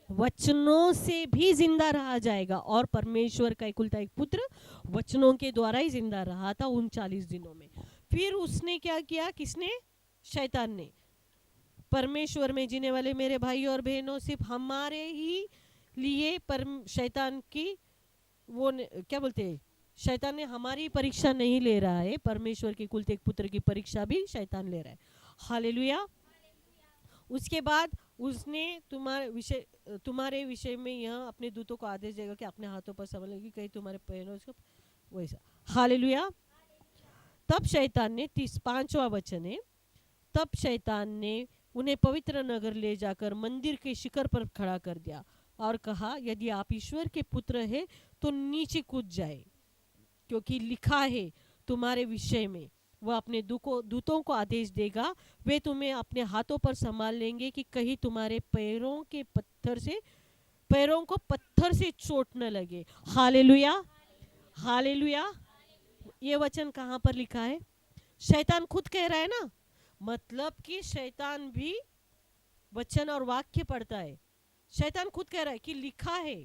वचनों से भी जिंदा रहा जाएगा, और परमेश्वर का इकलौता एक पुत्र वचनों के द्वारा ही जिंदा रहा था उन 40 दिनों में। फिर उसने क्या किया? किसने? शैतान ने। परमेश्वर में जीने वाले मेरे भाई और बहनों, सिर्फ हमारे ही लिए शैतान की वो क्या बोलते हैं, शैतान ने हमारी परीक्षा नहीं ले रहा है, परमेश्वर के कुल एक पुत्र की परीक्षा भी शैतान ले रहा है। हालेलुया। उसके बाद उसने तुम्हारे विषय में यह अपने दूतों को आदेश देगा कि अपने हाथों पर संभाल लेगी, कहीं तुम्हारे पैरों को वैसा। हालेलुया। तब शैतान ने 5वां वचन है, तब शैतान ने उन्हें पवित्र नगर ले जाकर मंदिर के शिखर पर खड़ा कर दिया और कहा, यदि आप ईश्वर के पुत्र हैं तो नीचे कूद जाए, क्योंकि लिखा है तुम्हारे विषय में, वह अपने दूतों को आदेश देगा, वे तुम्हें अपने हाथों पर संभाल लेंगे कि कहीं तुम्हारे पैरों को पत्थर से चोट न लगे। Hallelujah, hallelujah. ये वचन कहाँ पर लिखा है? शैतान खुद कह रहा है ना, मतलब कि शैतान भी वचन और वाक्य पढ़ता है। शैतान खुद कह रहा है कि लिखा है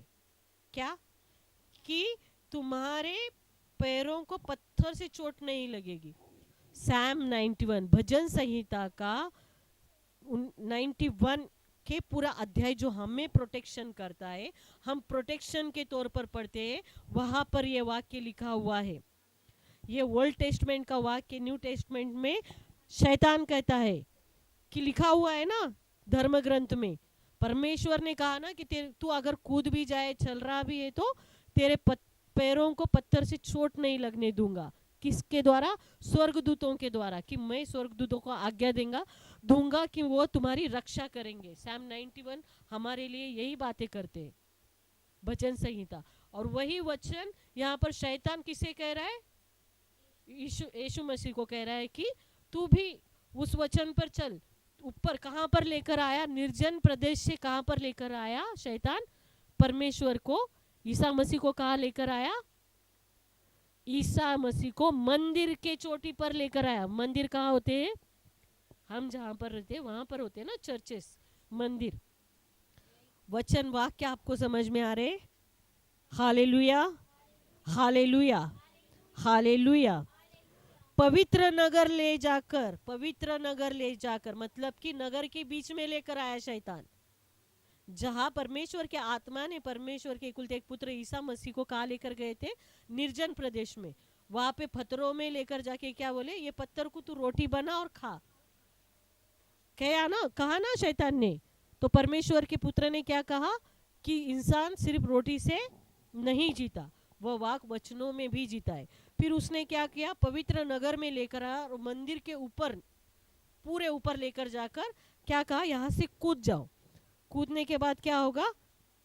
क्या? कि तुम्हारे पैरों को पत्थर से चोट नहीं लगेगी। सैम 91 भजन संहिता का 91 के पूरा अध्याय जो हमें प्रोटेक्शन करता है, हम प्रोटेक्शन के तौर पर पढ़ते हैं, वहां पर यह वाक्य लिखा हुआ है। ये ओल्ड टेस्टमेंट का वाक्य न्यू टेस्टमेंट में शैतान कहता है कि लिखा हुआ है ना धर्म ग्रंथ में। परमेश्वर ने कहा ना कि तू अगर कूद भी जाए, चल रहा भी है, तो तेरे पैरों को पत्थर से चोट नहीं लगने दूंगा। किसके द्वारा? स्वर्गदूतों के द्वारा, कि मैं स्वर्गदूतों को आज्ञा दूंगा कि वो तुम्हारी रक्षा करेंगे। सैम 91 हमारे लिए यही बातें करते हैं, भजन संहिता। और वही वचन यहाँ पर शैतान किसे कह रहा है? यीशु मसीह को कह रहा है कि तू भी उस वचन पर चल। ऊपर कहां पर लेकर आया? निर्जन प्रदेश से कहां पर लेकर आया शैतान? परमेश्वर को, ईसा मसीह को कहां लेकर आया? ईसा मसीह को मंदिर के चोटी पर लेकर आया। मंदिर कहाँ होते हैं? हम जहां पर रहते हैं वहां पर होते हैं ना चर्चेस, मंदिर। वचन वाक्य आपको समझ में आ रहे? Hallelujah, hallelujah, hallelujah. पवित्र नगर ले जाकर मतलब कि नगर के बीच में लेकर आया शैतान, जहां परमेश्वर के आत्मा ने परमेश्वर के इकलौते एक पुत्र ईसा मसीह को कहाँ लेकर गए थे? निर्जन प्रदेश में। वहां पे पत्थरों में लेकर जाके क्या बोले? ये पत्थर को तू रोटी बना और खा। कहा ना शैतान ने। तो परमेश्वर के पुत्र ने क्या कहा? कि इंसान सिर्फ रोटी से नहीं जीता, वह वाक वचनों में भी जीता है। फिर उसने क्या किया? पवित्र नगर में लेकर आया और मंदिर के ऊपर, पूरे ऊपर लेकर जाकर क्या कहा? यहाँ से कूद जाओ। कूदने के बाद क्या होगा?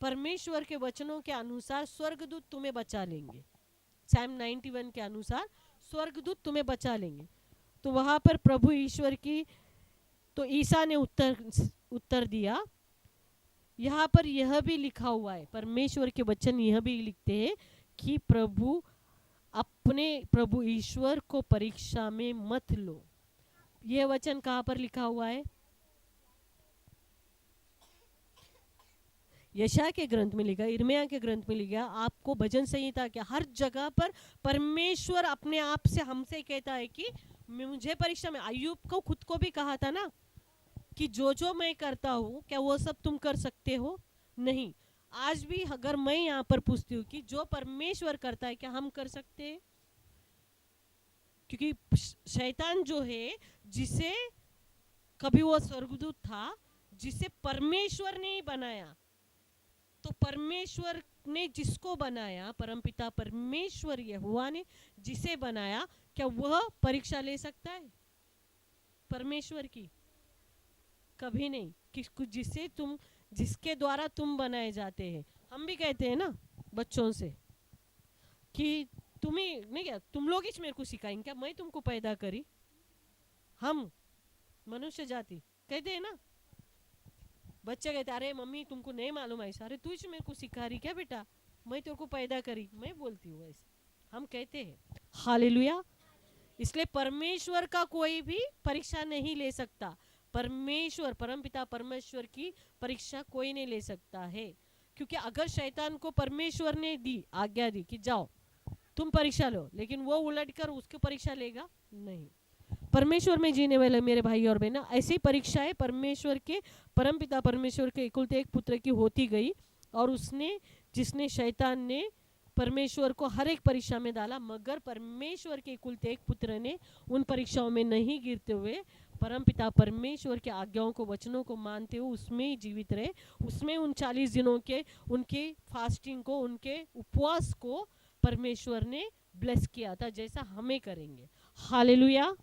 परमेश्वर के वचनों के अनुसार स्वर्गदूत तुम्हें बचा लेंगे। सैम 91 के अनुसार स्वर्गदूत तुम्हें बचा लेंगे। तो वहां पर प्रभु ईश्वर की, तो ईसा ने उत्तर दिया। यहाँ पर यह भी लिखा हुआ है, परमेश्वर के वचन यह भी लिखते हैं कि प्रभु ईश्वर को परीक्षा में मत लो। यह वचन कहाँ पर लिखा हुआ है? यशा के ग्रंथ में लिखा, इर्मिया के ग्रंथ में लिखा, आपको भजन संहिता के हर जगह पर परमेश्वर अपने आप से हमसे कहता है कि मुझे परीक्षा में। अय्यूब को खुद को भी कहा था ना कि जो मैं करता हूँ क्या वो सब तुम कर सकते हो? नहीं। आज भी अगर मैं यहाँ पर पूछती हूँ कि जो परमेश्वर करता है क्या हम कर सकते हैं? क्योंकि शैतान जो है, जिसे कभी वो स्वर्गदूत था, जिसे परमेश्वर ने ही बनाया, तो परमेश्वर ने जिसको बनाया, परमपिता परमेश्वर यहोवा ने जिसे बनाया, क्या वह परीक्षा ले सकता है परमेश्वर की? कभी नहीं। जिसे तुम, जिसके द्वारा तुम बनाए जाते हैं। हम भी कहते हैं ना बच्चों से कि तुम्हें नहीं, क्या तुम लोग ही मेरे को सिखाएंगे क्या? मैं तुमको पैदा करी? हम मनुष्य जाति कहते हैं ना। बच्चे कहते अरे मम्मी तुमको नहीं मालूम है, अरे तू ही मेरे को सिखा रही क्या बेटा? मैं तेरे को पैदा करी। मैं बोलती हूँ ऐसे, हम कहते हैं। हालेलुया। इसलिए परमेश्वर का कोई भी परीक्षा नहीं ले सकता। परमेश्वर, परमपिता परमेश्वर की परीक्षा कोई नहीं ले सकता है। क्योंकि अगर शैतान को परमेश्वर ने दी, आज्ञा दी कि जाओ तुम परीक्षा लो, लेकिन वो उलटकर उसकी परीक्षा लेगा नहीं। परमेश्वर में जीने वाले मेरे भाई और बहना, ऐसी परीक्षाएं परमेश्वर के, परमपिता परमेश्वर के इकुलते एक पुत्र की होती गई। और उसने, जिसने, शैतान ने परमेश्वर को हर एक परीक्षा में डाला, मगर परमेश्वर के इकुलते एक पुत्र ने उन परीक्षाओं में नहीं गिरते हुए परमपिता परमेश्वर के आज्ञाओं को, वचनों को मानते हुए उसमें ही जीवित रहे। उसमें उन 40 दिनों के उनके फास्टिंग को, उनके उपवास को परमेश्वर ने ब्लेस किया था, जैसा हमें करेंगे। Hallelujah,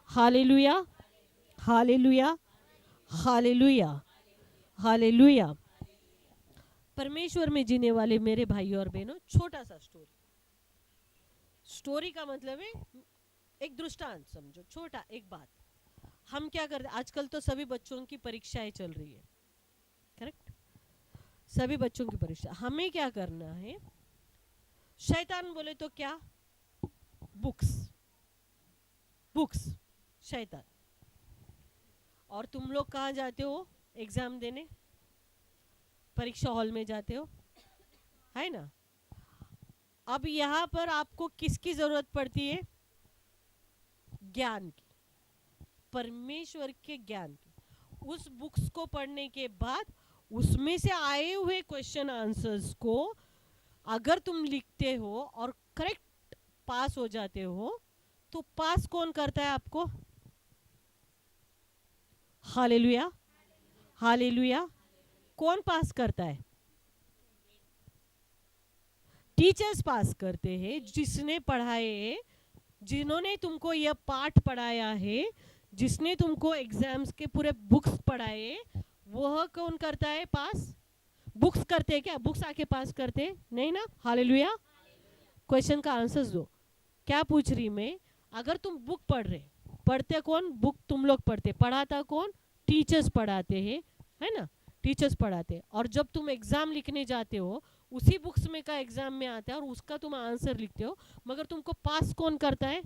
hallelujah, hallelujah, hallelujah, hallelujah. परमेश्वर में जीने वाले मेरे भाई और बहनों, छोटा सा स्टोरी, स्टोरी का मतलब है एक दृष्टांत समझो, छोटा एक बात। हम क्या करते, आजकल तो सभी बच्चों की परीक्षाएं चल रही है, करेक्ट? सभी बच्चों की परीक्षा। हमें क्या करना है? शैतान बोले तो क्या? बुक्स, बुक्स, शैतान। और तुम लोग कहाँ जाते हो एग्जाम देने? परीक्षा हॉल में जाते हो, है ना? अब यहाँ पर आपको किसकी जरूरत पड़ती है? ज्ञान की, परमेश्वर के ज्ञान की। उस बुक्स को पढ़ने के बाद उसमें से आए हुए क्वेश्चन आंसर्स को अगर तुम लिखते हो और करेक्ट पास हो जाते हो, तो पास कौन करता है आपको? Hallelujah, hallelujah. कौन पास करता है? टीचर्स पास करते हैं, जिसने पढ़ाए है, जिन्होंने तुमको यह पाठ पढ़ाया है, जिसने तुमको एग्जाम्स के पूरे बुक्स पढ़ाए, वह कौन करता है पास? बुक्स करते हैं क्या? बुक्स आके पास करते नहीं ना। हालेलुया। क्वेश्चन का आंसर दो। क्या पूछ रही मैं? अगर तुम बुक पढ़ रहे, पढ़ते कौन? बुक तुम लोग पढ़ते, पढ़ाता कौन? टीचर्स पढ़ाते हैं, है ना? टीचर्स पढ़ाते। और जब तुम एग्जाम लिखने जाते हो, उसी बुक्स में का एग्जाम में आता है और उसका तुम आंसर लिखते हो, मगर तुमको पास कौन करता है?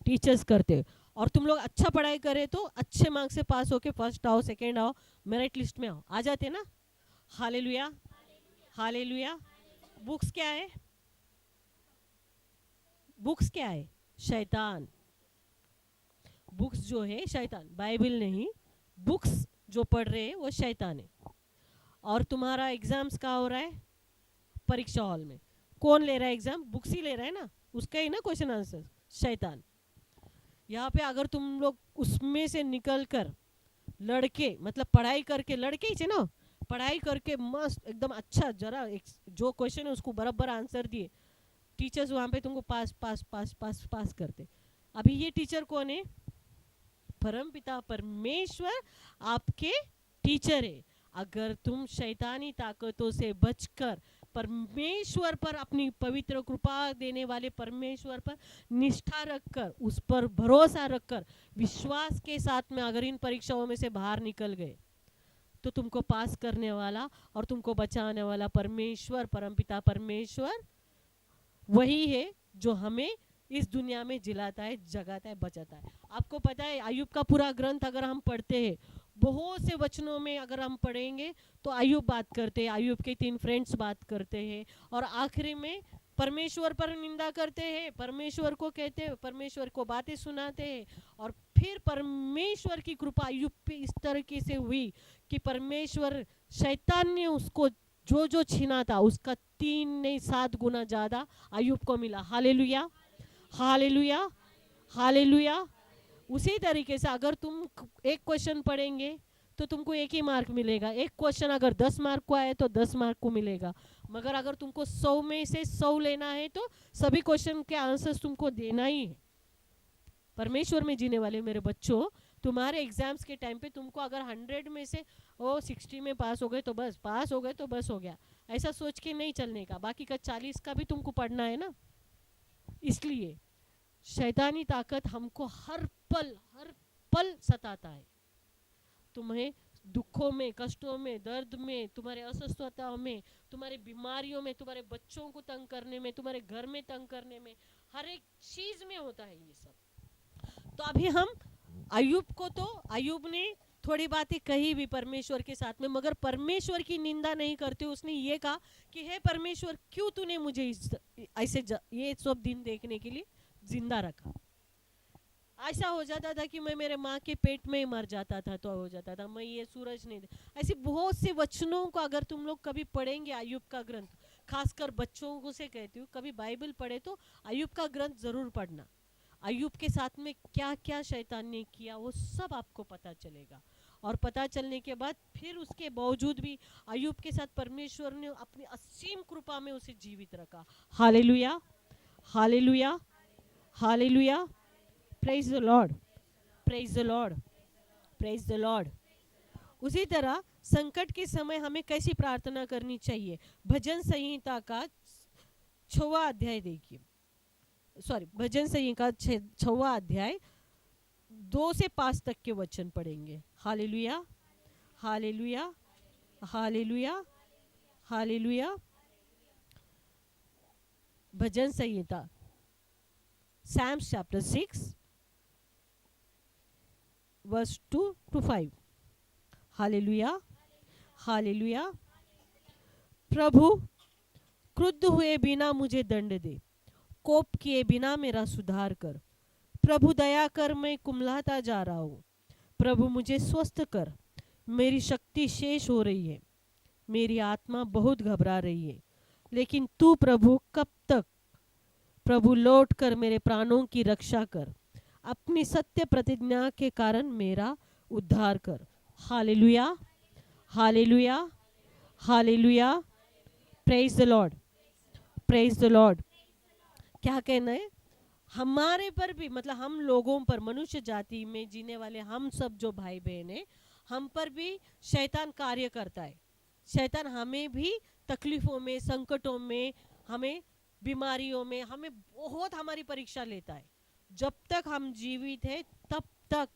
टीचर्स करते। और तुम लोग अच्छा पढ़ाई करे तो अच्छे मार्क्स से पास होके फर्स्ट आओ, सेकंड आओ, मेरिट लिस्ट में आओ, आ जाते ना। Hallelujah, hallelujah. बुक्स क्या है? बुक्स क्या है? शैतान। बुक्स जो है शैतान, बाइबल नहीं, बुक्स जो पढ़ रहे हैं वो शैतान है। और तुम्हारा एग्जाम्स कहाँ हो रहा है? परीक्षा हॉल में। कौन ले रहा है एग्जाम? बुक्स ही ले रहा है ना, उसका ही ना क्वेश्चन आंसर, शैतान। यहाँ पे अगर तुम लोग उसमें से निकल कर, लड़के मतलब पढ़ाई करके, लड़के ही ना, पढ़ाई करके मस्त एकदम अच्छा, जरा जो क्वेश्चन है उसको बराबर आंसर दिए, टीचर्स वहाँ पे तुमको पास पास पास पास पास करते। अभी ये टीचर कौन है? परमपिता परमेश्वर आपके टीचर है। अगर तुम शैतानी ताकतों से बचकर परमेश्वर पर, अपनी पवित्र कृपा देने वाले परमेश्वर पर निष्ठा रखकर, उस पर भरोसा रखकर, विश्वास के साथ में अगर इन परीक्षाओं में से बाहर निकल गए, तो तुमको पास करने वाला और तुमको बचाने वाला परमेश्वर, परमपिता परमेश्वर वही है जो हमें इस दुनिया में जिलाता है, जगाता है, बचाता है। आपको पता है अय्यूब का पूरा ग्रंथ अगर हम पढ़ते हैं, बहुत से वचनों में अगर हम पढ़ेंगे तो अय्यूब बात करते हैं, अय्यूब के 3 फ्रेंड्स बात करते हैं, और आखिरी में परमेश्वर पर निंदा करते हैं, परमेश्वर को कहते हैं, परमेश्वर को बातें सुनाते हैं, और फिर परमेश्वर की कृपा अय्यूब पे इस तरीके से हुई कि परमेश्वर, शैतान ने उसको जो जो छीना था उसका 3 नहीं 7 गुना ज्यादा अय्यूब को मिला। Hallelujah, hallelujah, hallelujah. उसी तरीके से अगर तुम एक क्वेश्चन पढ़ेंगे तो तुमको 1 ही मार्क मिलेगा। एक क्वेश्चन अगर 10 मार्क को आए तो 10 मार्क को मिलेगा। मगर अगर तुमको 100 में से 100 लेना है तो सभी क्वेश्चन के आंसर्स तुमको देना ही है। परमेश्वर में जीने वाले मेरे बच्चों, तुम्हारे एग्जाम्स के टाइम पे तुमको अगर 100 में से 60 में पास हो गए तो बस, पास हो गए तो बस हो गया, ऐसा सोच के नहीं चलने का। बाकी का 40 का भी तुमको पढ़ना है ना। इसलिए शैतानी ताकत हमको हर पल सताता है। तुम्हें दुखों में, कष्टों में, दर्द में, तुम्हारे अस्वस्थताओं में, तुम्हारे बीमारियों में, तुम्हारे बच्चों को तंग करने में, तुम्हारे घर में तंग करने में, हर एक चीज में होता है ये सब। तो अभी हम अय्यूब को, तो अय्यूब ने थोड़ी बातें कही भी परमेश्वर के साथ में, मगर परमेश्वर की निंदा नहीं करते। उसने ये कहा कि हे परमेश्वर, क्यों तूने मुझे ऐसे ये सब दिन देखने के लिए जिंदा रखा। ऐसा हो जाता था कि मैं मेरे माँ के पेट में ही मर जाता था तो हो जाता था, मैं ये सूरज नहीं। ऐसे बहुत से वचनों को अगर तुम लोग कभी पढ़ेंगे अय्यूब का ग्रंथ, खासकर बच्चों को से कहती हूँ, कभी बाइबल पढ़े तो अय्यूब का ग्रंथ जरूर पढ़ना। अय्यूब के साथ में क्या क्या शैतान ने किया वो सब आपको पता चलेगा। और पता चलने के बाद फिर उसके बावजूद भी अय्यूब के साथ परमेश्वर ने अपनी असीम कृपा में उसे जीवित रखा। Hallelujah, hallelujah, hallelujah. Praise the Lord, praise the Lord, praise the Lord. उसी तरह संकट के समय हमें कैसी प्रार्थना करनी चाहिए। भजन संहिता का 6वां अध्याय देखिए, सॉरी, भजन संहिता का 6वां अध्याय 2 से 5 तक के वचन पढ़ेंगे। Hallelujah, hallelujah, hallelujah, hallelujah. भजन संहिता, Psalms chapter 6 verse 2 to 5। Hallelujah, hallelujah. प्रभु, क्रुद्ध हुए बिना मुझे दंड दे, कोप किए बिना मेरा सुधार कर। प्रभु दया कर, मैं कुमलाता जा रहा हूँ। प्रभु मुझे स्वस्थ कर, मेरी शक्ति शेष हो रही है, मेरी आत्मा बहुत घबरा रही है। लेकिन तू प्रभु कब तक? प्रभु लौट कर मेरे प्राणों की रक्षा कर, अपनी सत्य प्रतिज्ञा के कारण मेरा उद्धार कर। Hallelujah, hallelujah, hallelujah. Praise the Lord, praise the Lord. क्या कहना है? हमारे पर भी, मतलब हम लोगों पर, मनुष्य जाति में जीने वाले हम सब जो भाई बहन हैं, हम पर भी शैतान कार्य करता है। शैतान हमें भी तकलीफों में, संकटों में, हमें बीमारियों में, हमें बहुत हमारी परीक्षा लेता है। जब तक हम जीवित हैं तब तक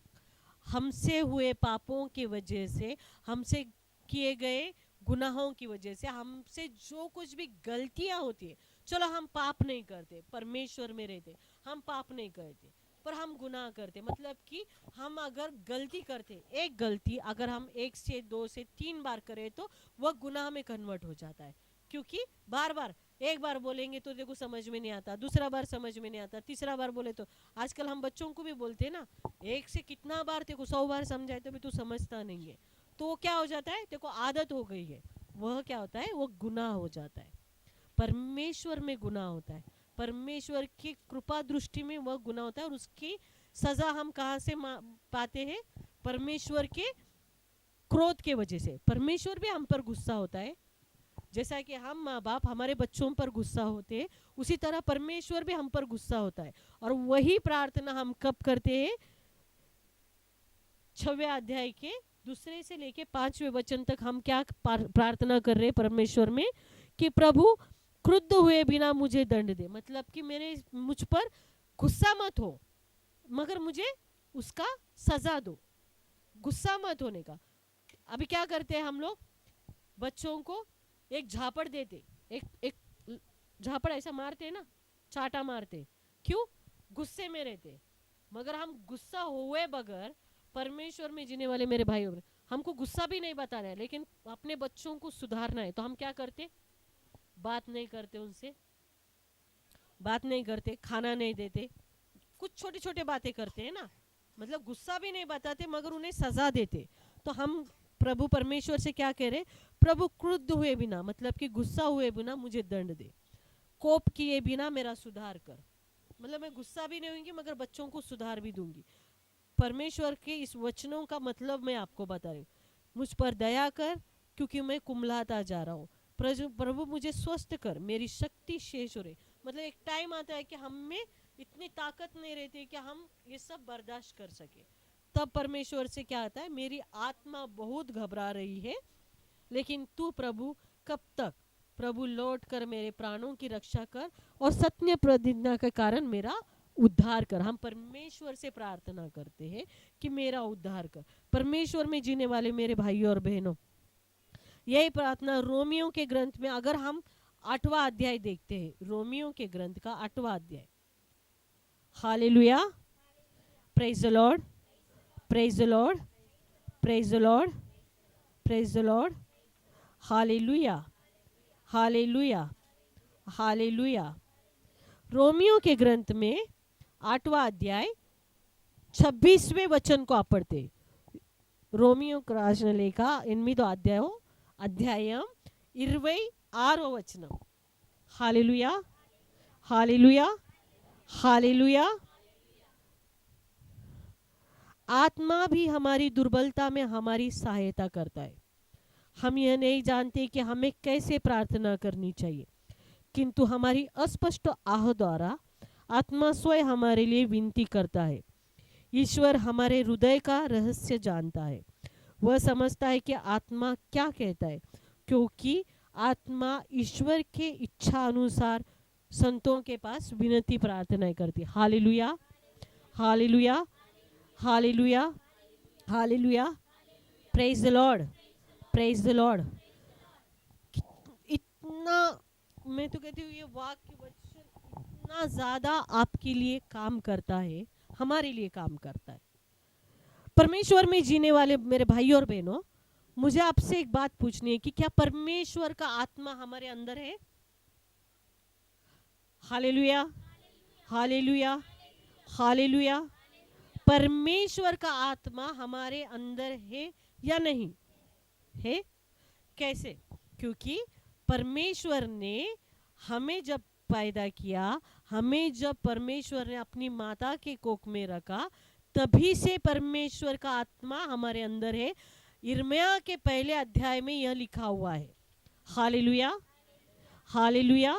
हमसे हुए पापों की वजह से, हमसे किए गए गुनाहों की वजह से, हमसे जो कुछ भी गलतियां होती है, चलो हम पाप नहीं करते, परमेश्वर में रहते, हम पाप नहीं करते, पर हम गुनाह करते। मतलब कि हम अगर गलती करते, एक गलती अगर हम 1 से 2 से 3 बार करें तो वह गुनाह में कन्वर्ट हो जाता है। क्योंकि बार बार, एक बार बोलेंगे तो देखो समझ में नहीं आता, दूसरा बार समझ में नहीं आता, तीसरा बार बोले तो, आजकल हम बच्चों को भी बोलते हैं ना, एक से कितना बार तेको 100 बार समझाए तो भी तू समझता नहीं है, तो वो क्या हो जाता है, तेको आदत हो गई है, वह क्या होता है, वो गुनाह हो जाता है। परमेश्वर में गुनाह होता है, परमेश्वर की कृपा दृष्टि में वह गुनाह होता है। और उसकी सजा हम कहाँ से पाते हैं? परमेश्वर के क्रोध के वजह से। परमेश्वर भी हम पर गुस्सा होता है, जैसा कि हम माँ बाप हमारे बच्चों पर गुस्सा होते हैं, उसी तरह परमेश्वर भी हम पर गुस्सा होता है। और वही प्रार्थना हम कब करते हैं? 6वें अध्याय के 2 से लेके 5वें वचन तक हम क्या प्रार्थना कर रहे हैं परमेश्वर में? कि प्रभु क्रुद्ध हुए बिना मुझे दंड दे, मतलब कि मुझ पर गुस्सा मत हो, मगर मुझे उसका सजा दो, गुस्सा मत होने का। अभी क्या करते हैं हम लोग? बच्चों को एक झापड़ देते, एक झापड़ ऐसा मारते हैं ना, चाटा मारते, क्यों? गुस्से में रहते। मगर हम गुस्सा हुए बगैर, परमेश्वर में जीने वाले मेरे भाई, हमको गुस्सा भी नहीं बता रहे, लेकिन अपने बच्चों को सुधारना है, तो हम क्या करते? बात नहीं करते, उनसे बात नहीं करते, खाना नहीं देते, कुछ छोटी छोटी बातें करते हैं ना, मतलब गुस्सा भी नहीं बताते मगर उन्हें सजा देते। तो हम प्रभु परमेश्वर से क्या कह रहे, प्रभु क्रुद्ध हुए बिना, मतलब कि गुस्सा हुए बिना मुझे दंड दे, कोप किए बिना मेरा सुधार कर। मतलब मैं गुस्सा भी नहीं होंगी मगर बच्चों को सुधार भी दूंगी। परमेश्वर के इस वचनों का मतलब मैं आपको बता रही हूँ, मुझ पर दया कर क्योंकि मैं कुम्हलाता जा रहा हूँ। प्रभु मुझे स्वस्थ कर, मेरी शक्ति शेष हो रही। मतलब एक टाइम आता है कि हम में इतनी ताकत नहीं रहती कि हम ये सब बर्दाश्त कर सके। तब परमेश्वर से क्या आता है, मेरी आत्मा बहुत घबरा रही है, लेकिन तू प्रभु कब तक, प्रभु लौट कर मेरे प्राणों की रक्षा कर और सत्य प्रतिज्ञा के कारण मेरा उद्धार कर। हम परमेश्वर से प्रार्थना करते हैं कि मेरा उद्धार कर। परमेश्वर में जीने वाले मेरे भाइयों और बहनों, यही प्रार्थना रोमियो के ग्रंथ में, अगर हम 8वां अध्याय देखते हैं, रोमियो के ग्रंथ का 8वां अध्याय। Hallelujah, praise the Lord, praise the Lord, praise the Lord, praise the Lord, hallelujah, hallelujah, hallelujah. Romeo के ग्रंथ में 8वां अध्याय 26वें वचन को आप पढ़ते। రోమియో రాసిన లేఖ 8వ అధ్యాయం 26వ వచనం। హల్లెలూయా, హల్లెలూయా, हालेलुया। आत्मा भी हमारी दुर्बलता में हमारी सहायता करता है। हम यह नहीं जानते कि हमें कैसे प्रार्थना करनी चाहिए, किंतु हमारी अस्पष्ट आह द्वारा आत्मा स्वयं हमारे लिए विनती करता है। ईश्वर हमारे हृदय का रहस्य जानता है, वह समझता है कि आत्मा क्या कहता है, क्योंकि आत्मा ईश्वर के इच्छा अनुसार संतों के पास विनती प्रार्थना करती है। Hallelujah, hallelujah, hallelujah, hallelujah, praise the Lord, praise the Lord. इतना मैं तो कहती हूँ ये वाक्य वचन इतना ज्यादा आपके लिए काम करता है, हमारे लिए काम करता है। परमेश्वर में जीने वाले मेरे भाइयों और बहनों, मुझे आपसे एक बात पूछनी है कि क्या परमेश्वर का आत्मा हमारे अंदर है? Hallelujah, hallelujah, hallelujah. परमेश्वर का आत्मा हमारे अंदर है या नहीं है? कैसे? क्योंकि परमेश्वर ने हमें जब पैदा किया, हमें जब परमेश्वर ने अपनी माता के कोख में रखा, तभी से परमेश्वर का आत्मा हमारे अंदर है। यिर्मयाह के पहले अध्याय में यह लिखा हुआ है। Hallelujah, hallelujah.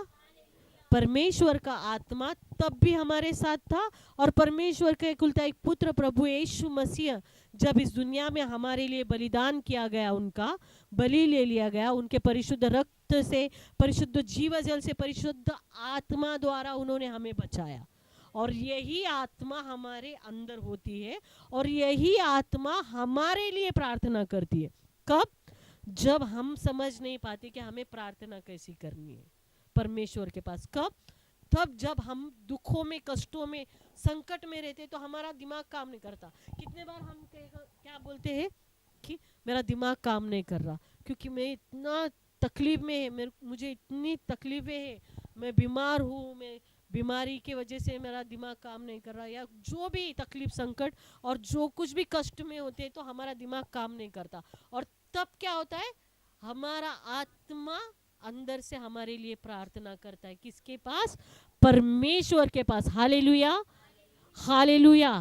परमेश्वर का आत्मा तब भी हमारे साथ था, और परमेश्वर का एकलौता एक पुत्र प्रभु यीशु मसीह जब इस दुनिया में हमारे लिए बलिदान किया गया, उनका बलि ले लिया गया, उनके परिशुद्ध रक्त से, परिशुद्ध जीवजल से, परिशुद्ध आत्मा द्वारा उन्होंने हमें बचाया। और यही आत्मा हमारे अंदर होती है, और यही आत्मा हमारे लिए प्रार्थना करती है। कब? जब हम समझ नहीं पाते कि हमें प्रार्थना कैसी करनी है परमेश्वर के पास। कब? तब जब हम दुखों में, कष्टों में, संकट में रहते तो हमारा दिमाग काम नहीं करता। कितने बार हम क्या बोलते हैं कि मेरा दिमाग काम नहीं कर रहा क्योंकि मैं इतना तकलीफ में है, मुझे इतनी तकलीफें हैं, मैं बीमार हूँ, मैं बीमारी की वजह से मेरा दिमाग काम नहीं कर रहा, या जो भी तकलीफ, संकट और जो कुछ भी कष्ट में होते हैं तो हमारा दिमाग काम नहीं करता। और तब क्या होता है, हमारा आत्मा अंदर से हमारे लिए प्रार्थना करता है। किसके पास? परमेश्वर के पास। Hallelujah, hallelujah.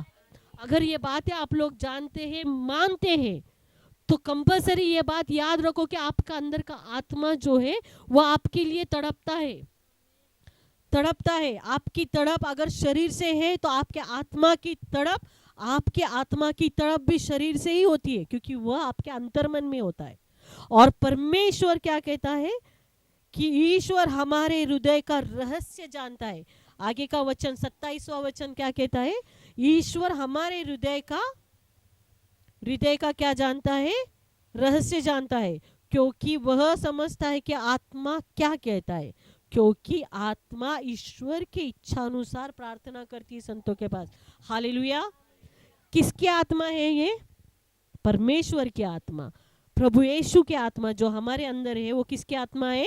अगर ये बातें आप लोग जानते हैं, मानते हैं, तो कंपलसरी ये बात याद रखो कि आपका अंदर का आत्मा जो है वो आपके लिए तड़पता है, तड़पता है। आपकी तड़प अगर शरीर से है तो आपके आत्मा की तड़प, आपके आत्मा की तड़प भी शरीर से ही होती है, क्योंकि वह आपके अंतर्मन में होता है। और परमेश्वर क्या कहता है कि ईश्वर हमारे हृदय का रहस्य जानता है। आगे का वचन 27वां वचन क्या कहता है? ईश्वर हमारे हृदय का क्या जानता है? रहस्य जानता है, क्योंकि वह समझता है कि आत्मा क्या कहता है, क्योंकि आत्मा ईश्वर के इच्छा अनुसार प्रार्थना करती है संतों के पास। हालेलुया। किसकी आत्मा है ये? परमेश्वर की आत्मा, प्रभु यीशु की आत्मा जो हमारे अंदर है, वो किसकी आत्मा है?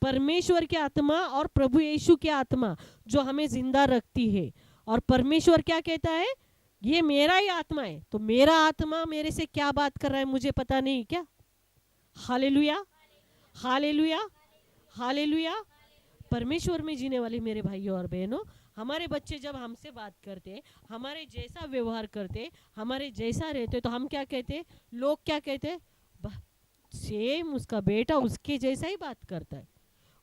परमेश्वर की आत्मा और प्रभु यीशु की आत्मा जो हमें जिंदा रखती है। और परमेश्वर क्या कहता है? ये मेरा ही आत्मा है, तो मेरा आत्मा मेरे से क्या बात कर रहा है मुझे पता नहीं क्या? Hallelujah, hallelujah, hallelujah. परमेश्वर में जीने वाले मेरे भाइयों और बहनों, हमारे बच्चे जब हमसे बात करते, हमारे जैसा व्यवहार करते, हमारे जैसा रहते, तो हम क्या कहते? लोग क्या कहते? सेम उसका बेटा उसके जैसा ही बात करता है,